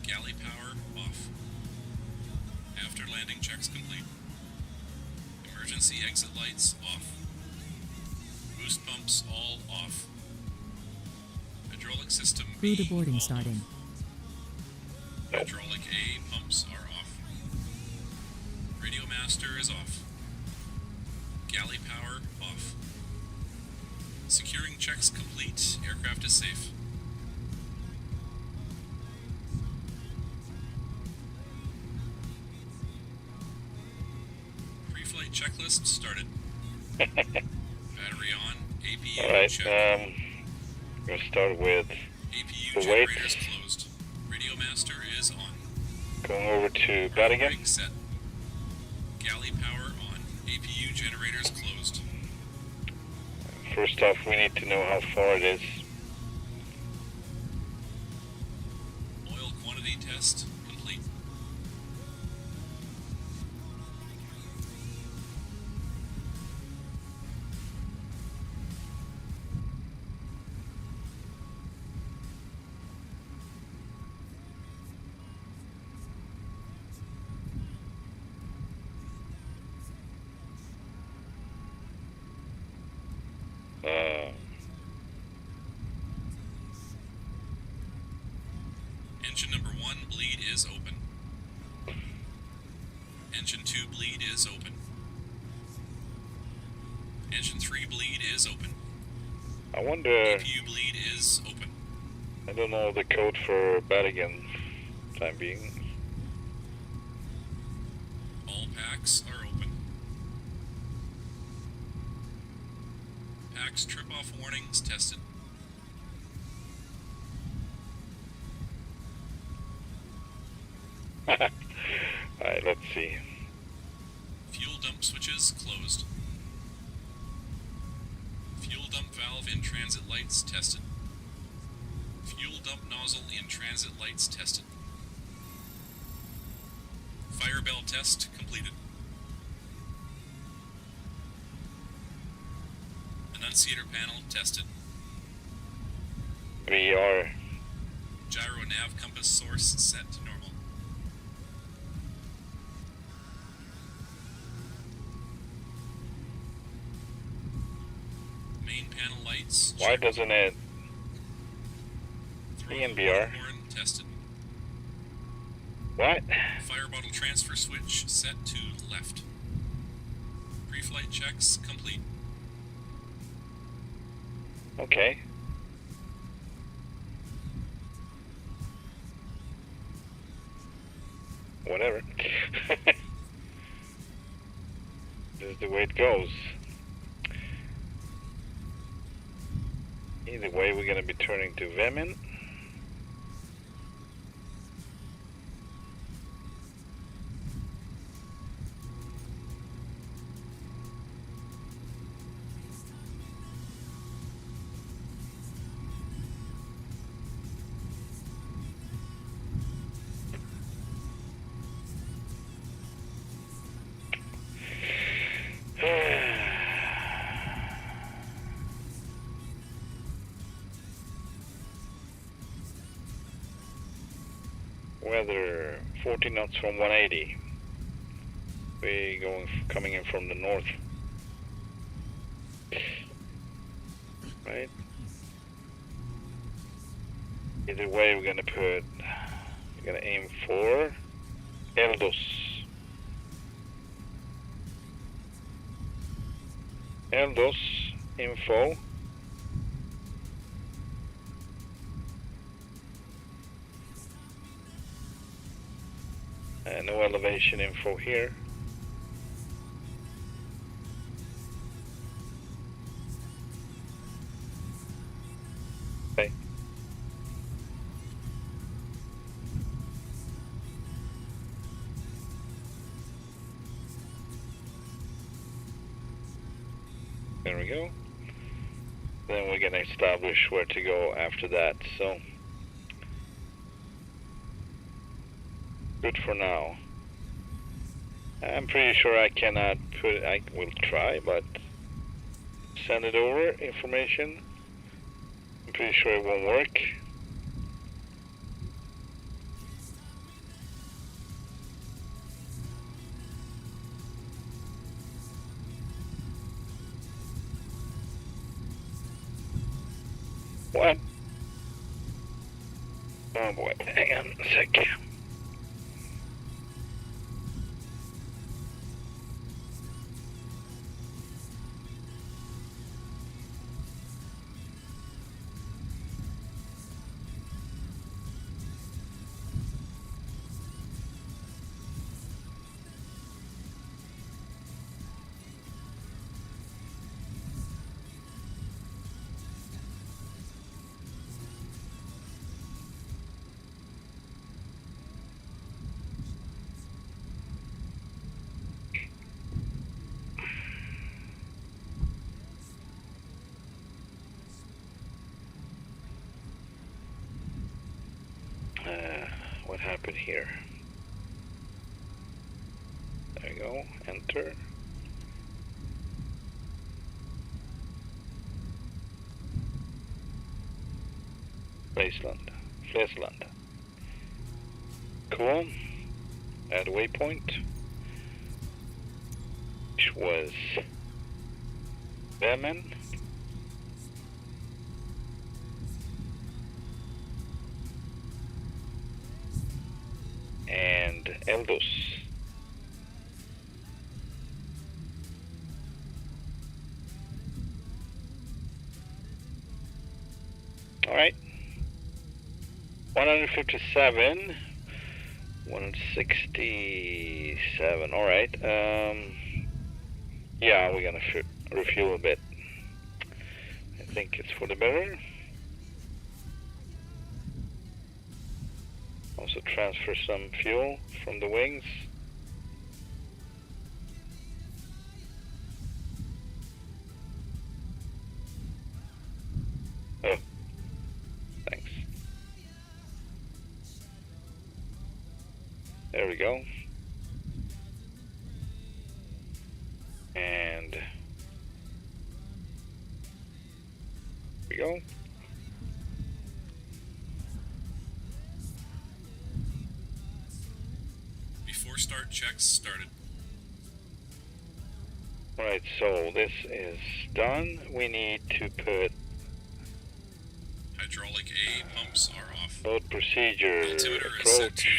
Galley power off. After landing checks complete. Emergency exit lights off. Boost pumps all off. Hydraulic system Crew to B boarding all starting. off. Hydraulic A pumps are off. Radio master is off. Galley power off. Securing checks complete. Aircraft is safe. Pre-flight checklist started. Battery on. APU Alright, check. we'll start with APU the weight. generators closed. Radio master is on. Going over to Bergen. Rig set. Galley power on. APU generators closed. First off, we need to know how far it is. Oil quantity test complete. Engine number 1 bleed is open. Engine 2 bleed is open. Engine 3 bleed is open. I wonder, APU bleed is open. I don't know the code for Bergen time being. All packs are open. Packs trip-off warnings tested. Alright, let's see. Fuel dump switches closed. Fuel dump valve in transit lights tested. Fuel dump nozzle in transit lights tested. Fire bell test completed. Annunciator panel tested. We are Gyro nav compass source set to normal. Main panel lights. Why doesn't it? Throttle ENBR. horn tested. What? Fire bottle transfer switch set to left. Pre-flight checks complete. Okay. Whatever. This is the way it goes. Either way, we're gonna be turning to Vemmen. Weather 40 knots from 180. We coming in from the north. Right. Either way, we're gonna aim for Eldos. Eldos info. No elevation info here. Okay. There we go. Then we're gonna establish where to go after that, so good for now. I'm pretty sure I cannot put it, I will try, but send it over, information. I'm pretty sure it won't work. What? Oh boy, hang on a sec. What happened here? There you go, enter. Flesland. Cool. Add waypoint, which was Bergen. And Eldos. All right. 157, 167. All right. Yeah, we're gonna refuel a bit. I think it's for the better. Also transfer some fuel from the wings. Oh, thanks. There we go. And here we go. Start checks started. Right, so this is done. We need to put hydraulic A pumps are off. load procedure. Altimeter approach. is set to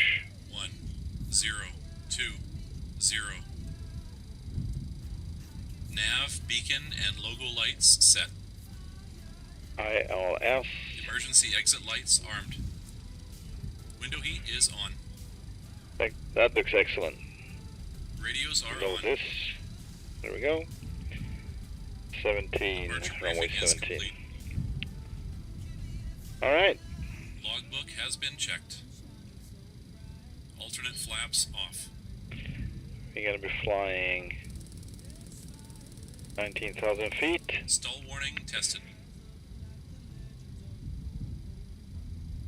1020. Nav, beacon, and logo lights set. ILS. Emergency exit lights armed. Window heat is on. That looks excellent. Radios are Load on. this. There we go. 17, Departure runway briefing is 17. complete. All right. Logbook has been checked. Alternate flaps off. We're gonna be flying 19,000 feet. Stall warning tested.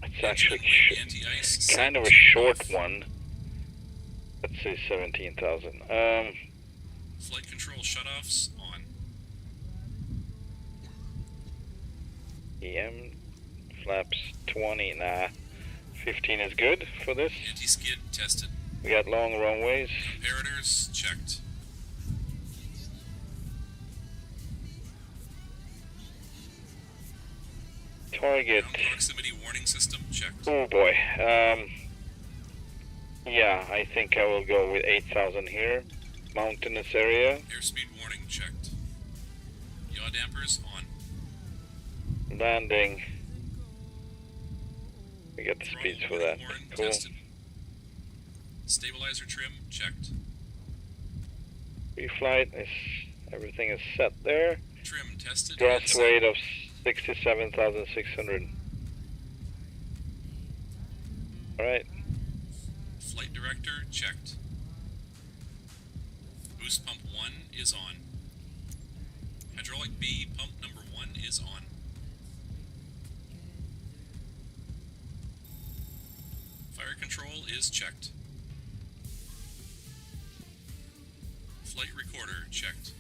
It's actually Anti-ice kind of a set short off. one. Let's say 17,000. Flight control shutoffs on. EM flaps 20. Nah, 15 is good for this. Anti-skid tested. We got long runways. Comparators checked. Target. Ground proximity warning system checked. Oh boy. Yeah, I think I will go with 8,000 here. Mountainous area. Airspeed warning checked. Yaw dampers on. Landing. We got the Throttle speeds for warning that. horn Cool. tested. Stabilizer trim checked. Pre-flight is everything is set there. Trim tested. Gross and set. weight of 67,600. All right. Flight director checked. Boost pump 1 is on. Hydraulic B, pump number 1 is on. Fire control is checked. Flight recorder checked.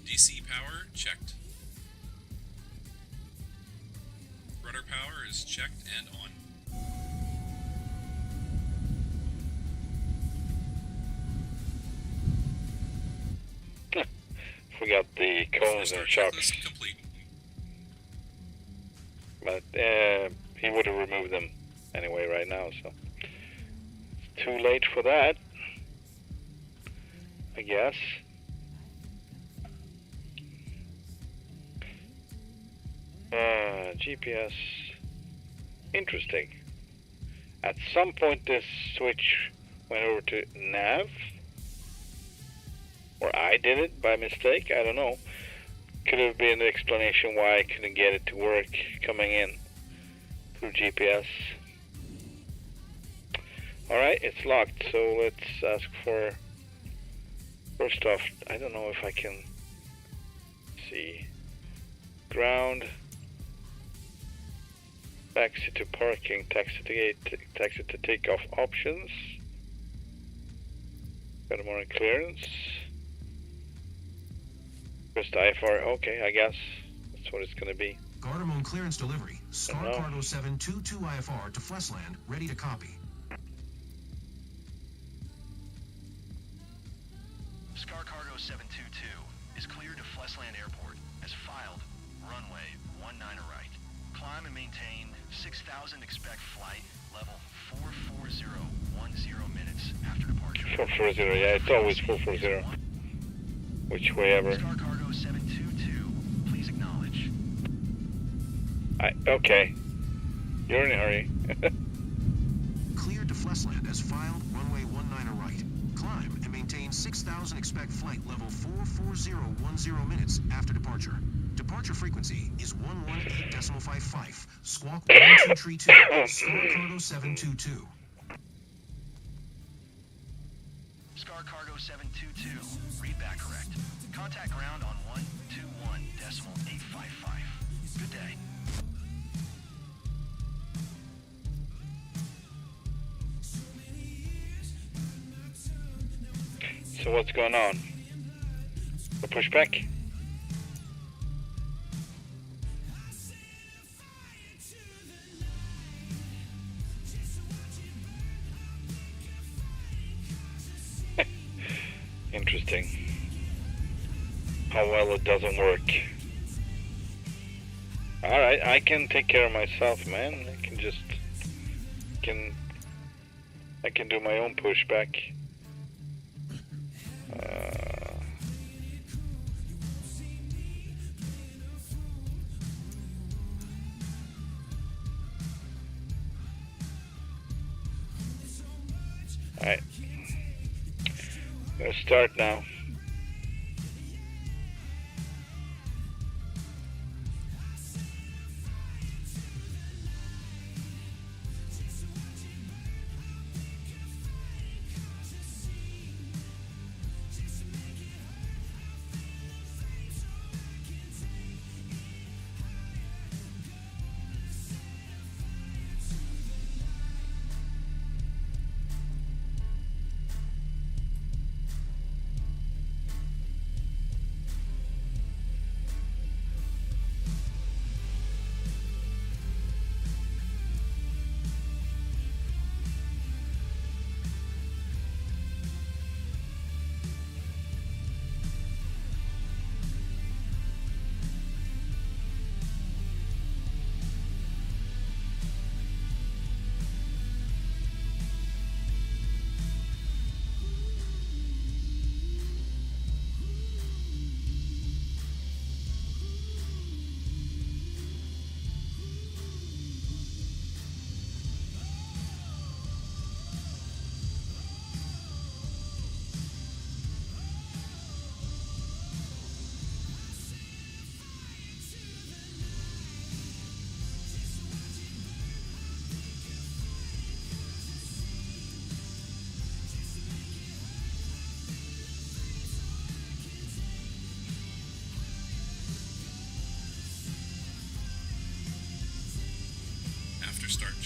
DC power checked. Rudder power is checked and on. Forgot the cones and shocks, Complete. but he would have removed them anyway right now, so it's too late for that, I guess. GPS, interesting. At some point this switch went over to nav, or I did it by mistake, I don't know. Could have been the explanation why I couldn't get it to work coming in through GPS. Alright, it's locked, so let's ask for, first off, I don't know if I can see, ground, taxi to parking, taxi to gate, taxi to takeoff options, got more clearance. First IFR, okay, I guess that's what it's going to be. Gardermoen clearance delivery. Star Cargo 722 IFR to Flesland, ready to copy. Star Cargo 722 is cleared to Flesland Airport as filed. Runway 19 right. Climb and maintain 6,000. Expect flight level 44010 minutes after departure. 440, yeah, it's always 440. Which way ever. Star Cargo 722, please acknowledge. Okay. You're in a hurry. Cleared to Flesland as filed, runway 19 right. Climb and maintain 6,000. Expect flight level 44010 minutes after departure. Departure frequency is 118.55. Squawk 1232. Star Cargo 722. Star Cargo 722, read back correct. Contact ground on 121.855. Good day. So what's going on? The pushback? Interesting. How well it doesn't work. Alright, I can take care of myself, man. I can just I can do my own pushback. Alright. Let's start now.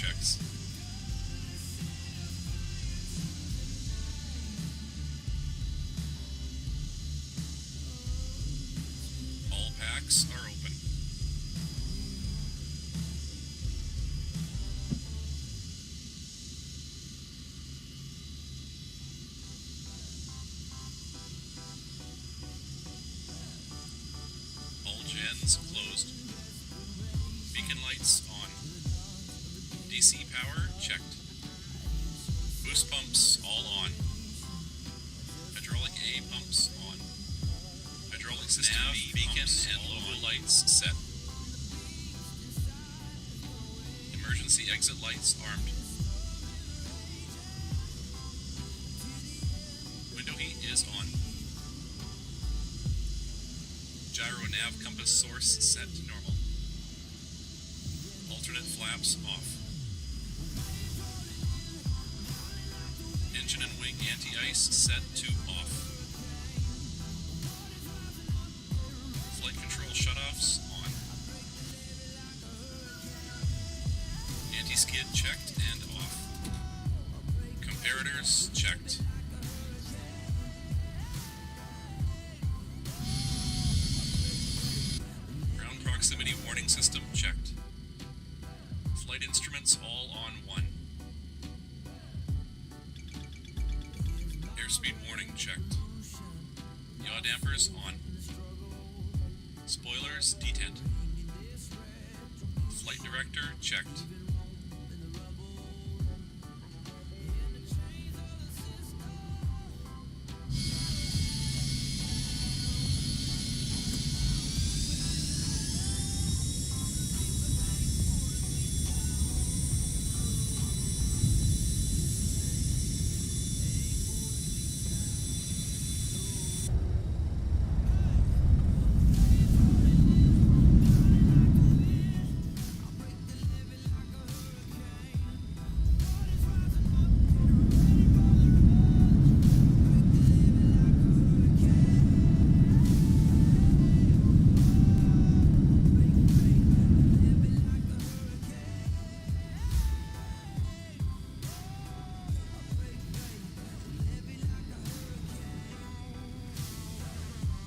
checks. All packs are open. All gens closed. Beacon lights on. DC power checked. Boost pumps all on. Hydraulic A pumps on. Hydraulic system nav, B beacon and logo lights set. Emergency exit lights armed. Window heat is on. Gyro nav compass source set to normal. Alternate flaps off. Engine and wing anti-ice set to off. Flight control shutoffs on. Anti-skid checked and off. Comparators checked. Ground proximity warning system checked. Flight instruments all on 1. Airspeed warning checked. Yaw dampers on. Spoilers detent. Flight director checked.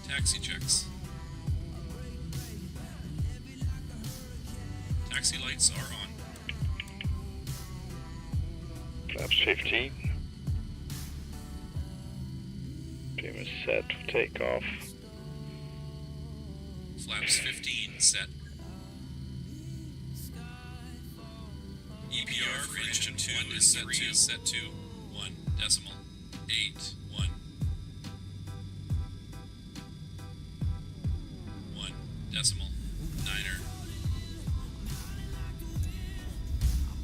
Taxi checks. Taxi lights are on. Flaps 15. Beam is set for takeoff. Flaps 15 set. EPR for engine 2 is set to 1 decimal 8 1. 1 decimal 9er.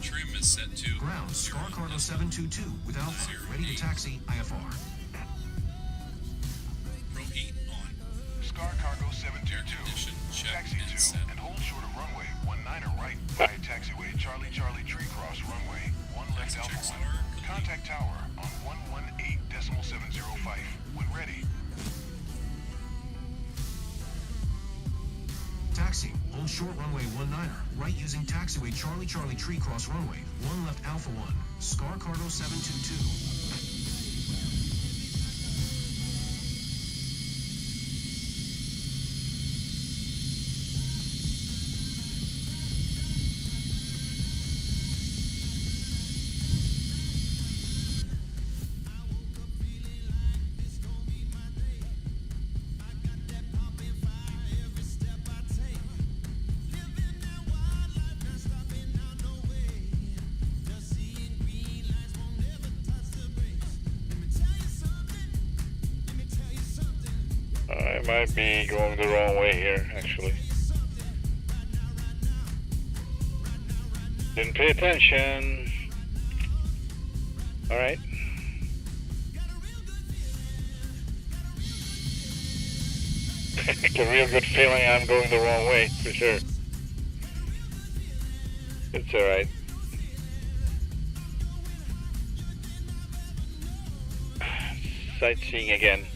Trim is set to Ground, Star Cargo 722 with Alpha, ready to taxi IFR. Pro heat on. Star Cargo 722. Condition check Taxi and 2 set. and hold short of runway 19er right via taxiway Charlie Charlie Tree Cross runway 1 left Taxi Alpha checks 1. are complete. Contact tower on 118.705 when ready. Taxi, hold short runway 19er, right using taxiway Charlie Charlie Tree Cross runway 1 left Alpha 1, Star Cargo 722. I might be going the wrong way here, actually. Didn't pay attention. Alright. A real good feeling I'm going the wrong way, for sure. It's alright. Sightseeing again.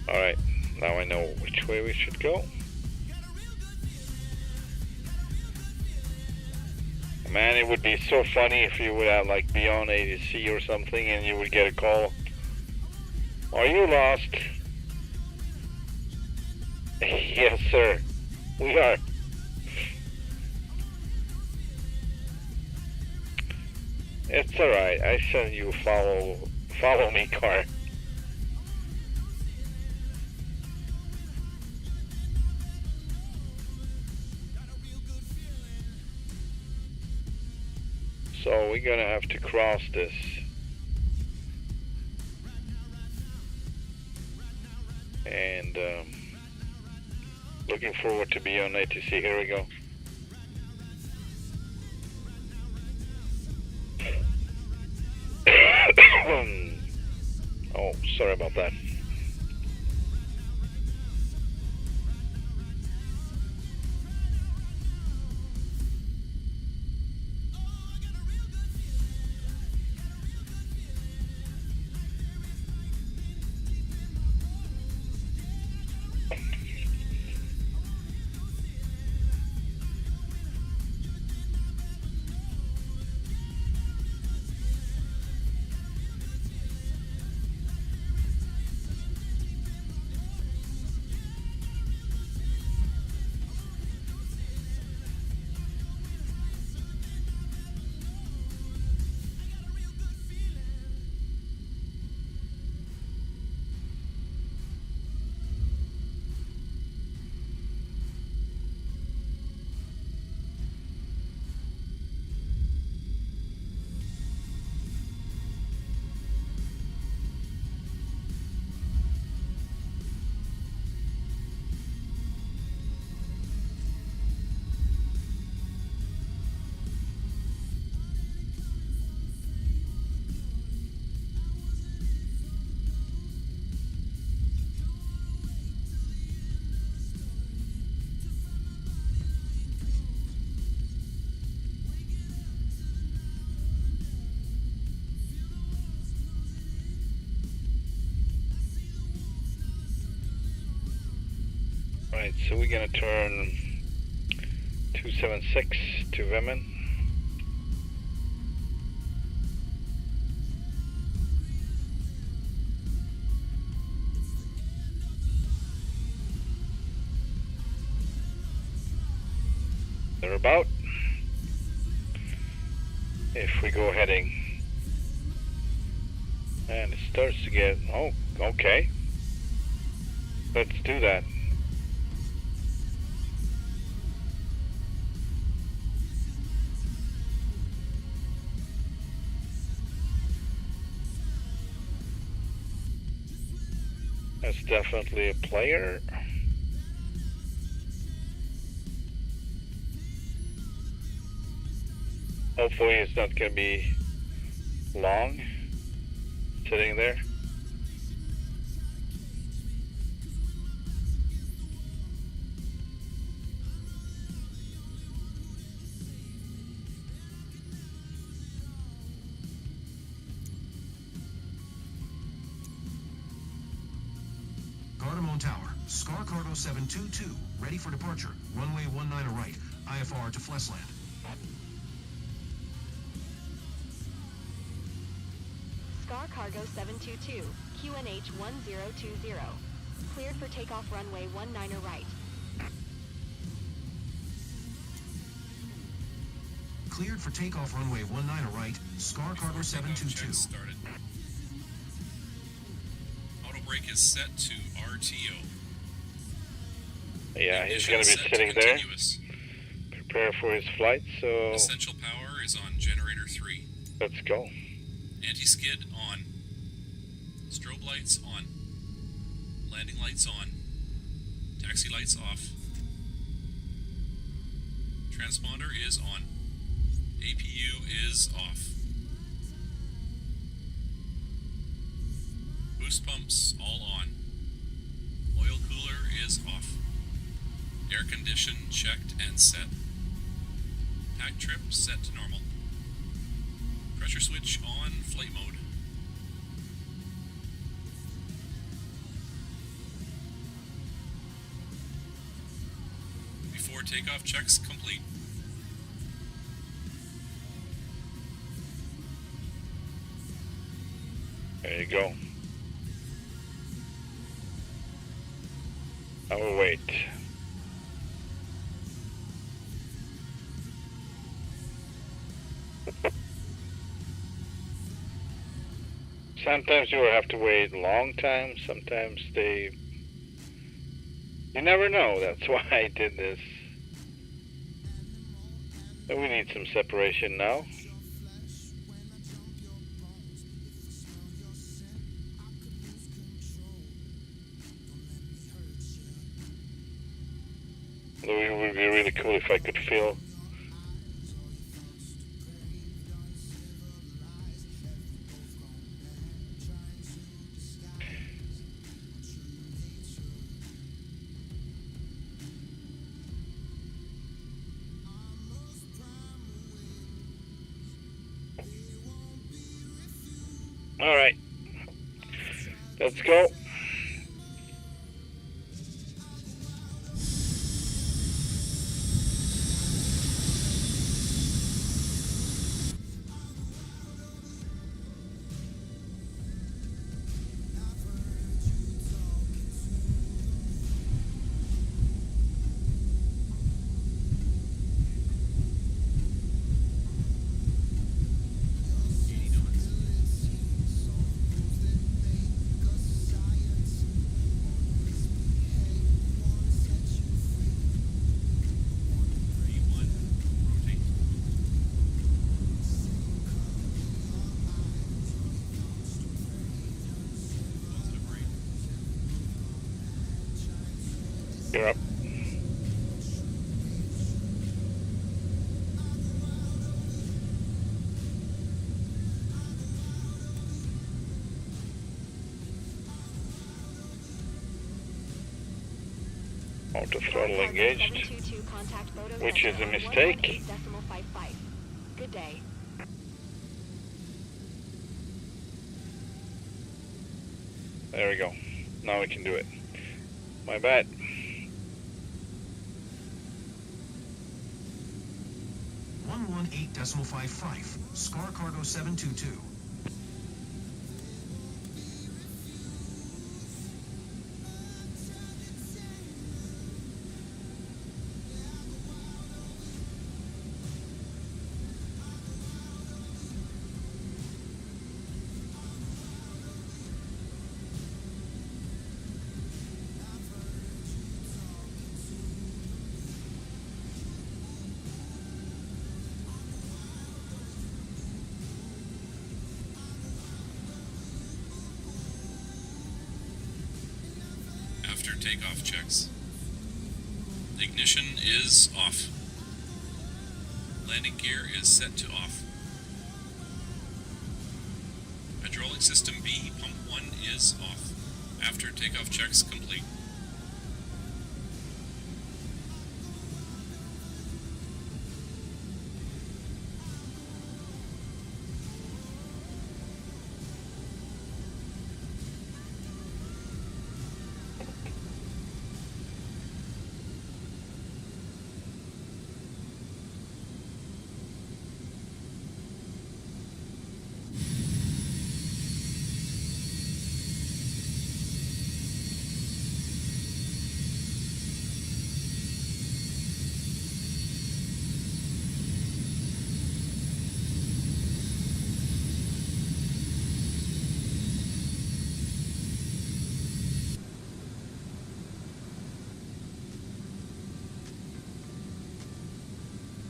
Alright, now I know which way we should go. Man, it would be so funny if you would have like be on ATC or something and you would get a call. Are you lost? Yes, sir. We are. It's alright. I send you follow me car. So we're gonna have to cross this. And looking forward to be on ATC. Here we go. Oh, sorry about that. Right, so we're gonna turn 276 to Bergen. They're about. If we go heading, and it starts to get, oh, okay. Let's do that. That's definitely a player. Hopefully it's not going to be long sitting there. Gardermoen Tower, Scar Cargo 722, ready for departure. Runway 19 right, IFR to Flesland. Scar Cargo 722, QNH 1020. Cleared for takeoff runway 19 right. Cleared for takeoff runway 19 right, Scar Cargo 722. Started. Auto brake is set to RTO. Yeah, he's Ignition going to be set sitting to there. continuous. Prepare for his flight, so Essential power is on generator 3. let's go. Anti-skid on. Strobe lights on. Landing lights on. Taxi lights off. Transponder is on. APU is off. Boost pumps all on. Oil cooler is off. Air condition checked and set. Pack trip set to normal. Pressure switch on flight mode. before takeoff checks complete. There you go. I will wait. Sometimes you will have to wait a long time, sometimes you never know, that's why I did this. So we need some separation now. Although it would be really cool if I could feel. All right, let's go. You're up. Auto throttle engaged, which is a mistake. Good day. There we go. Now we can do it. My bad. .55, Scar Cargo 722. After takeoff checks. Ignition is off. Landing gear is set to off. Hydraulic system B, pump 1 is off. After takeoff checks complete.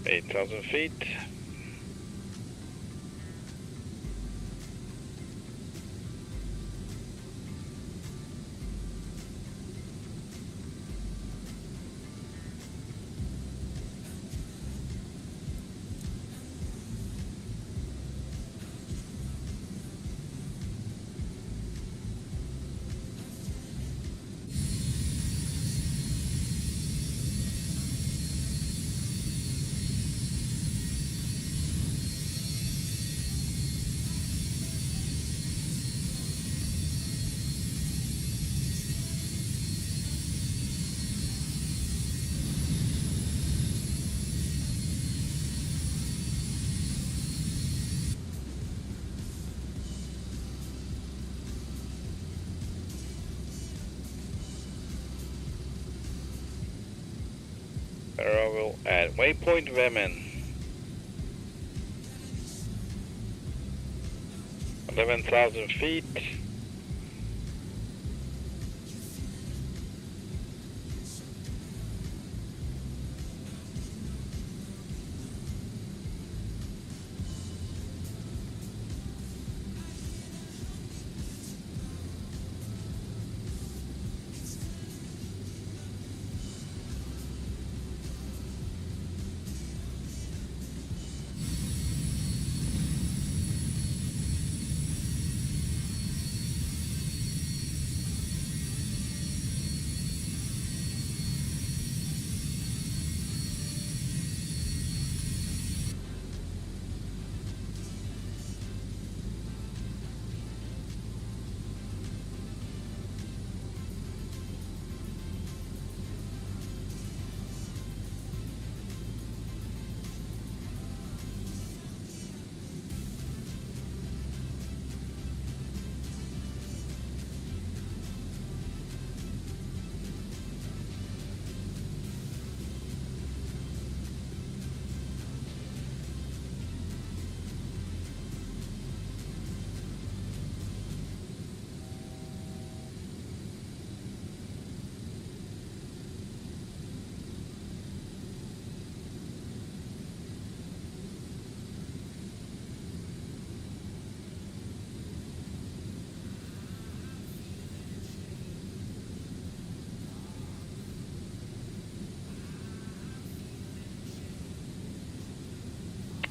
$8,000 feet. at waypoint Vemmen. 11,000 feet.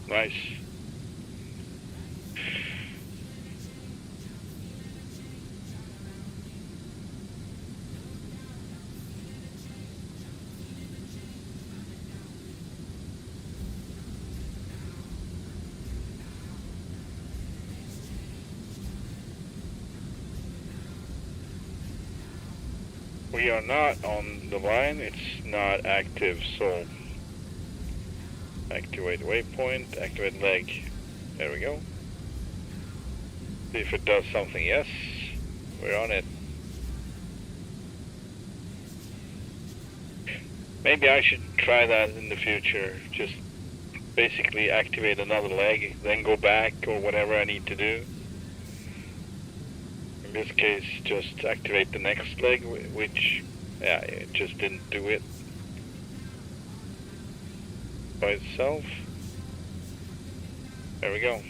Nice. We are not on the line, it's not active, so activate waypoint, activate leg. There we go. See if it does something. Yes, we're on it. Maybe I should try that in the future. Just basically activate another leg, then go back or whatever I need to do. In this case, just activate the next leg, which, yeah, it just didn't do it by itself. There we go.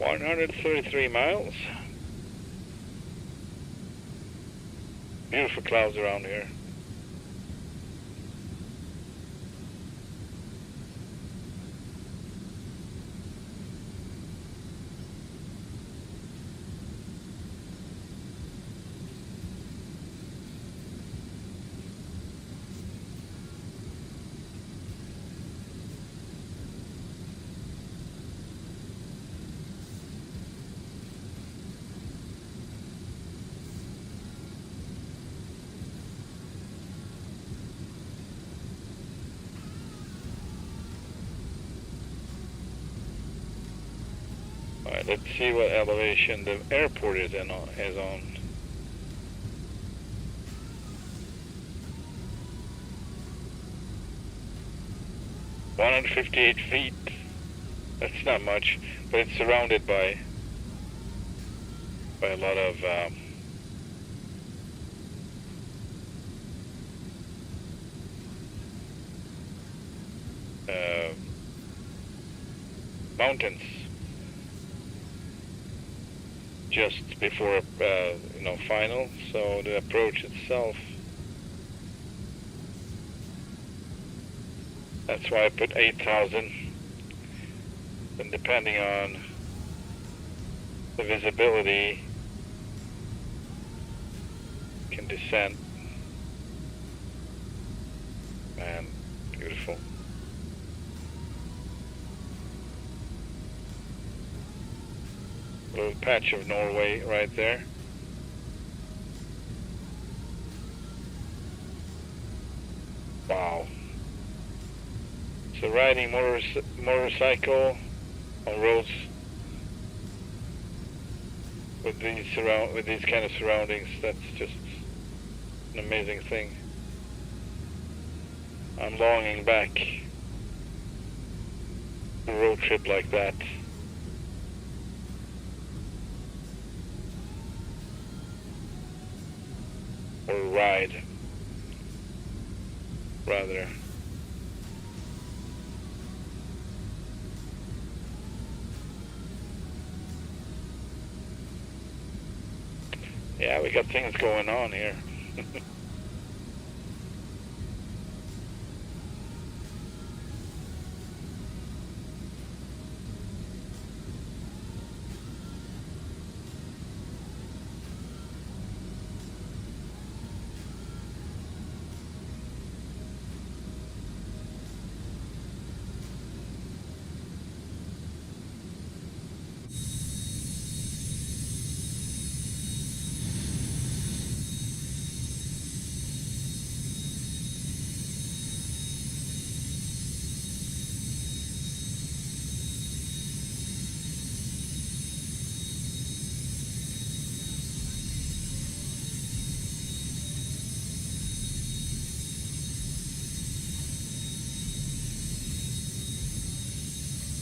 $133 miles. Beautiful clouds around here. Alright, let's see what elevation the airport is on. 158 feet. That's not much, but it's surrounded by a lot of mountains. Just before final, so the approach itself. That's why I put 8,000. And depending on the visibility, can descend. Man, beautiful. Little patch of Norway right there. Wow. So riding motorcycle on roads with these kind of surroundings, that's just an amazing thing. I'm longing back to a road trip like that. Or ride, rather. Yeah, we got things going on here.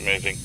Amazing.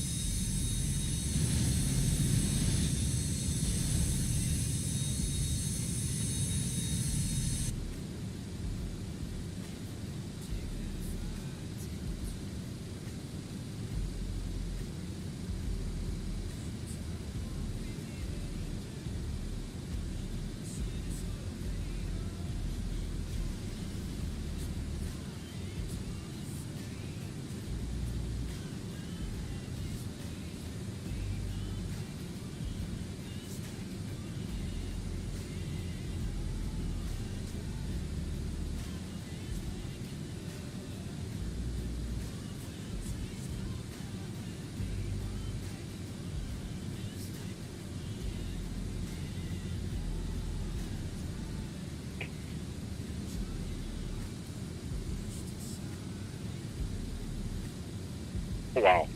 Wow.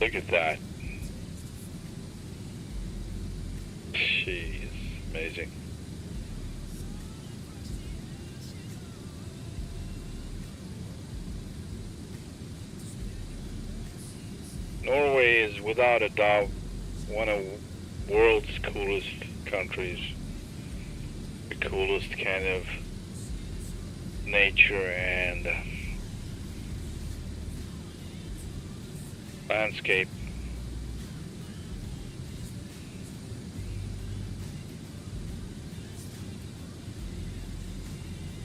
Look at that. Jeez, amazing. Norway is without a doubt one of the world's coolest countries. The coolest kind of nature and landscape.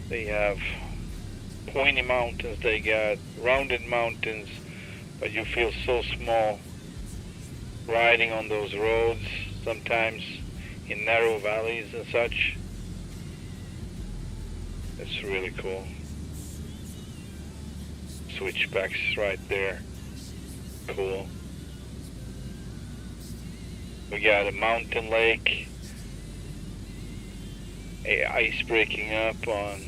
They have pointy mountains, they got rounded mountains, but you feel so small riding on those roads, sometimes in narrow valleys and such. It's really cool. Switchbacks right there. Cool. We got a mountain lake, ice breaking up on.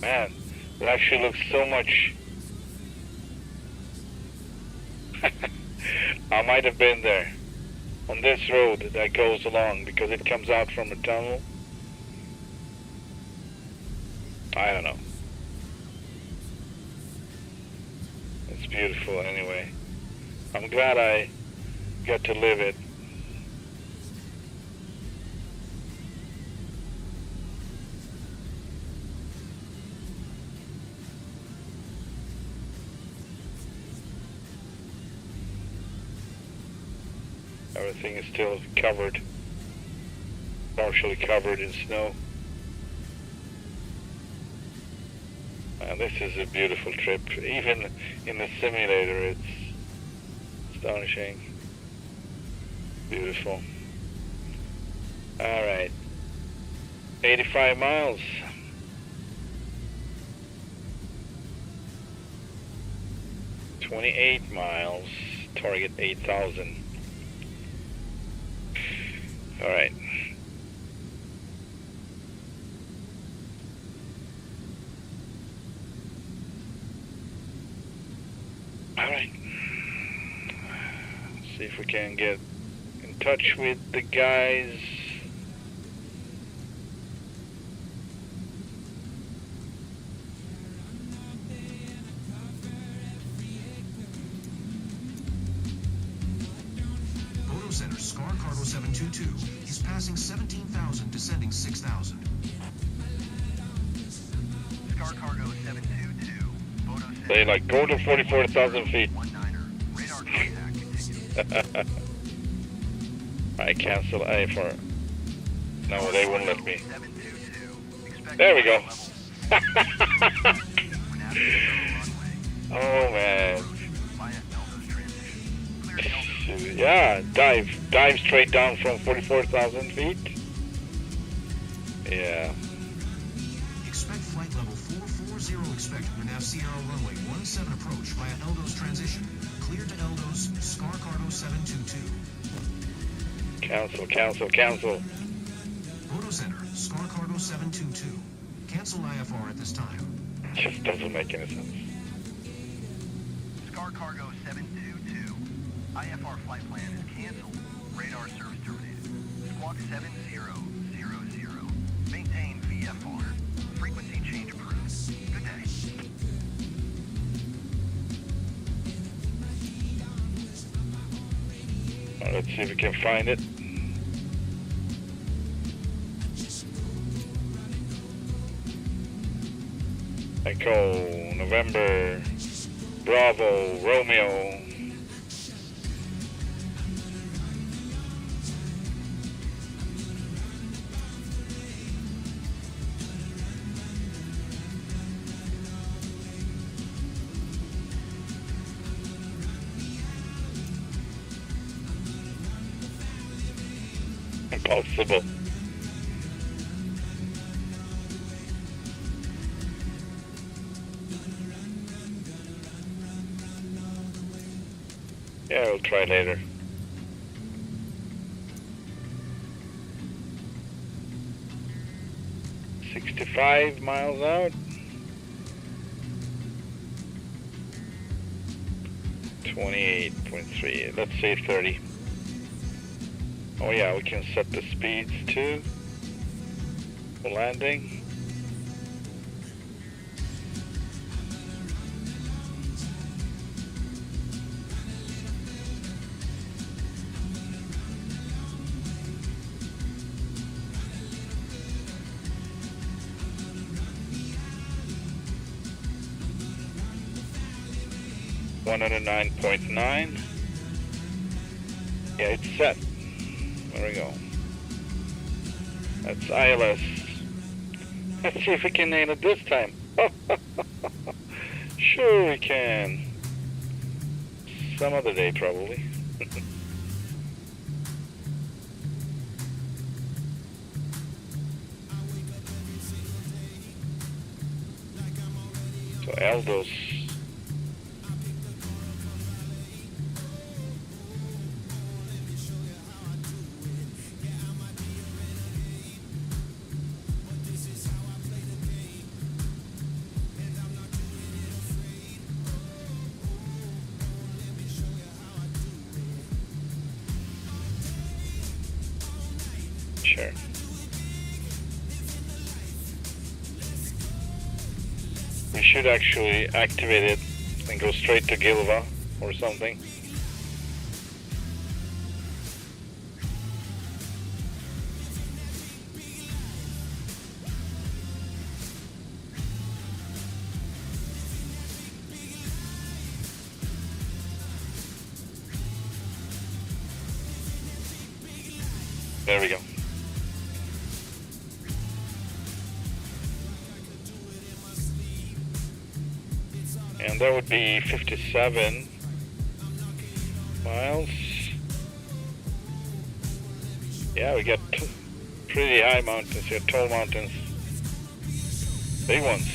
Man, it actually looks so much I might have been there on this road that goes along because it comes out from a tunnel. I don't know. It's beautiful anyway. I'm glad I got to live it. Everything is still covered, partially covered in snow. And this is a beautiful trip. Even in the simulator, it's astonishing. Beautiful. Alright. 85 miles. "28 miles. Target 8,000. Alright. Alright. See if we can get in touch with the guys. Photo Center, Scar Cargo 722 is passing 17,000, descending 6,000. Scar Cargo 722. Photo Center. They like go to 44,000 feet. 19er. Radar contact continued. I cancel IFR. No, they wouldn't let me. 722. Expect There we go. level. We're navigating the runway. Oh man. Via Eldo's transition. Clear Eldo's. Yeah, dive straight down from 44,000 feet. Yeah. Expect flight level 440. Expect Nav Sierra runway 17 approach via Eldo's transition. Clear to Eldo's, Scar Cargo 722. Cancel. Photo Center, Scar Cargo 722. Cancel IFR at this time. Just doesn't make any sense. Scar Cargo 722. IFR flight plan is canceled. Radar service terminated. Squawk 7000. Maintain VFR. Frequency change approved. Good day. Let's see if we can find it. Echo, November, Bravo, Romeo. Impossible. Yeah, we'll try later. $65 miles out. 28.3. Let's say 30. Oh yeah, we can set the speeds too. For landing. $109.9. Yeah, it's set. There we go. That's ILS. Let's see if we can nail it this time. Sure we can. Some other day probably. So Eldos. Sure. We should actually activate it and go straight to Gilva or something. There we go. And that would be 57 miles. Yeah, we got pretty high mountains here, tall mountains. Big ones.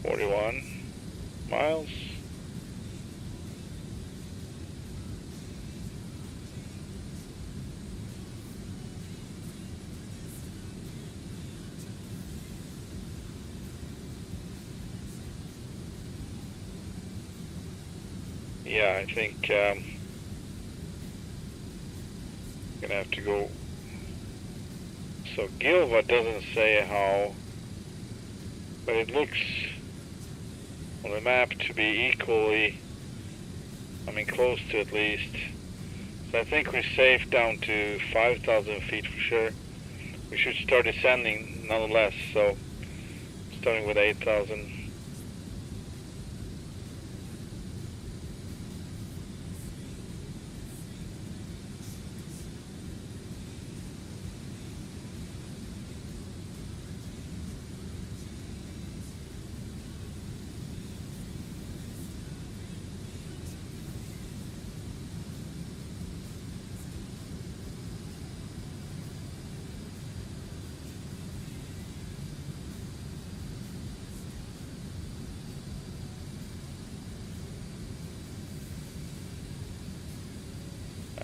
.41 miles. Yeah, I think I'm gonna have to go. So Gilva doesn't say how, but it looks on the map to be equally, I mean close to at least. So I think we're safe down to 5,000 feet for sure. We should start descending nonetheless, so starting with 8,000.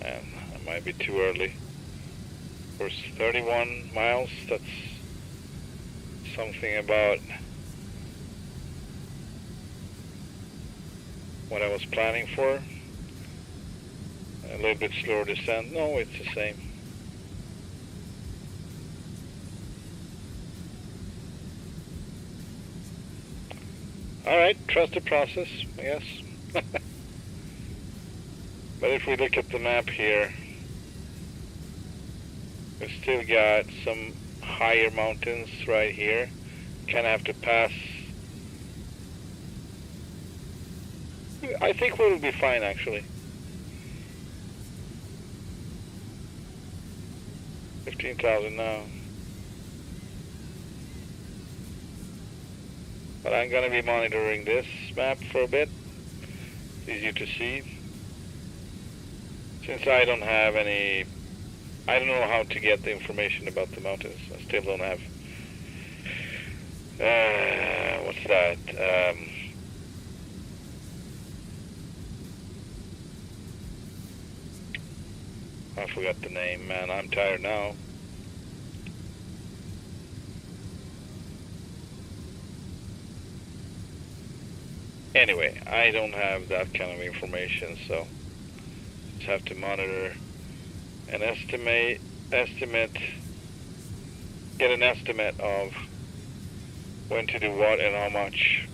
And it might be too early. Of course, 31 miles, that's something about what I was planning for. A little bit slower descent. No, it's the same. Alright, trust the process, I guess. But if we look at the map here, we've still got some higher mountains right here. Kind of have to pass. I think we'll be fine actually. 15,000 now. But I'm gonna be monitoring this map for a bit. It's easier to see. Since I don't have any, I don't know how to get the information about the mountains. I still don't have, what's that? I forgot the name, man. I'm tired now. Anyway, I don't have that kind of information, so just have to monitor and get an estimate of when to do what and how much.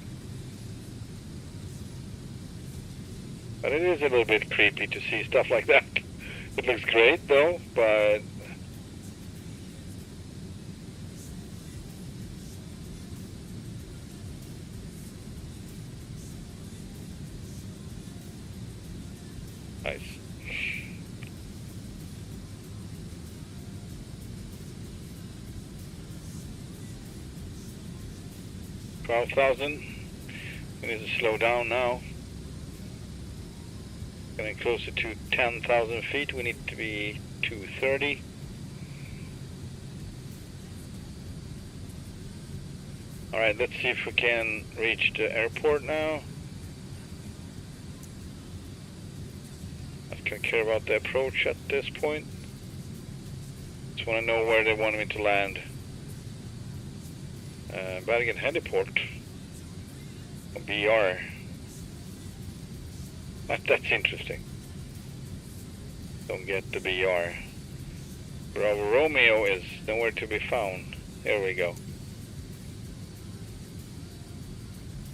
But it is a little bit creepy to see stuff like that. It looks great though, but nice. $12,000. We need to slow down now. Getting closer to 10,000 feet. We need to be 230. All right, let's see if we can reach the airport now. I don't care about the approach at this point. Just want to know where they want me to land. Bergen Heliport. BR. That's interesting. Don't get the BR. Bravo Romeo is nowhere to be found. Here we go.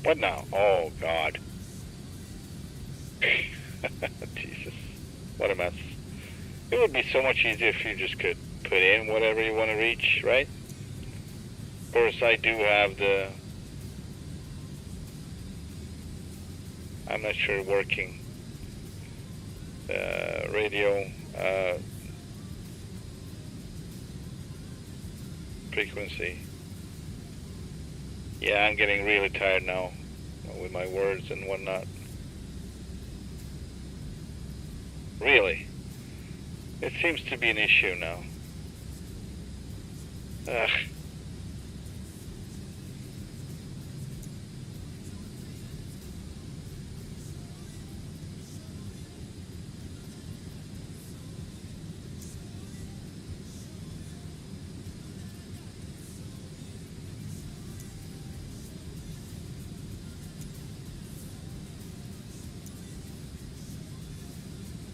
What now? Oh God. Jesus. What a mess. It would be so much easier if you just could put in whatever you want to reach, right? Of course, I do have the, I'm not sure, working radio frequency. Yeah, I'm getting really tired now with my words and whatnot. Really? It seems to be an issue now. Ugh.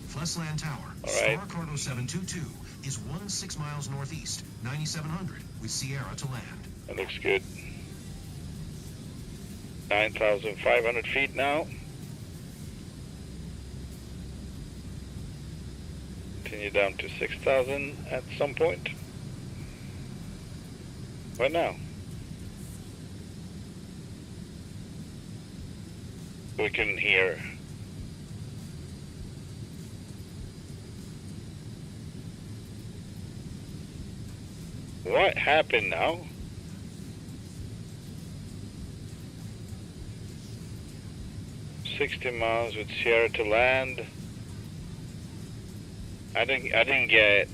Flesland Tower, all right. Star Cargo 722 is 6 miles northeast, 9,700 with Sierra to land. That looks good. 9,500 feet now. Continue down to 6,000 at some point. What now? We can hear. What happened now? $60 miles with Sierra to land. I didn't get it.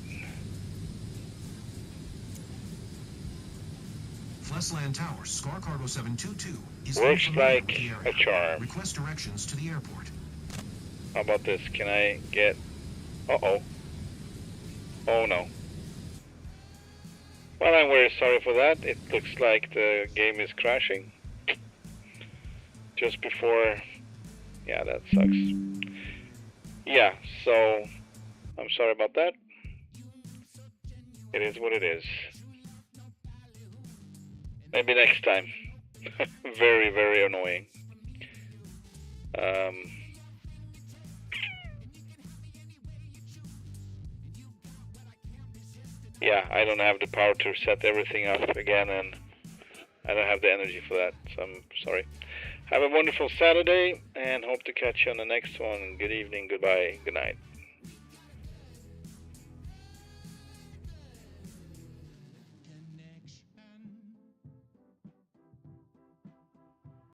Flesland Tower, Star Cargo 722 is works unfamiliar like with the area. a charm. Request directions to the airport. How about this? Can I get? Uh-oh. Oh no. Well, I'm very sorry for that. It looks like the game is crashing. Just before... Yeah, that sucks. Yeah, so... I'm sorry about that. It is what it is. Maybe next time. Very, very annoying. Yeah, I don't have the power to set everything up again, and I don't have the energy for that, so I'm sorry. Have a wonderful Saturday, and hope to catch you on the next one. Good evening, goodbye, good night.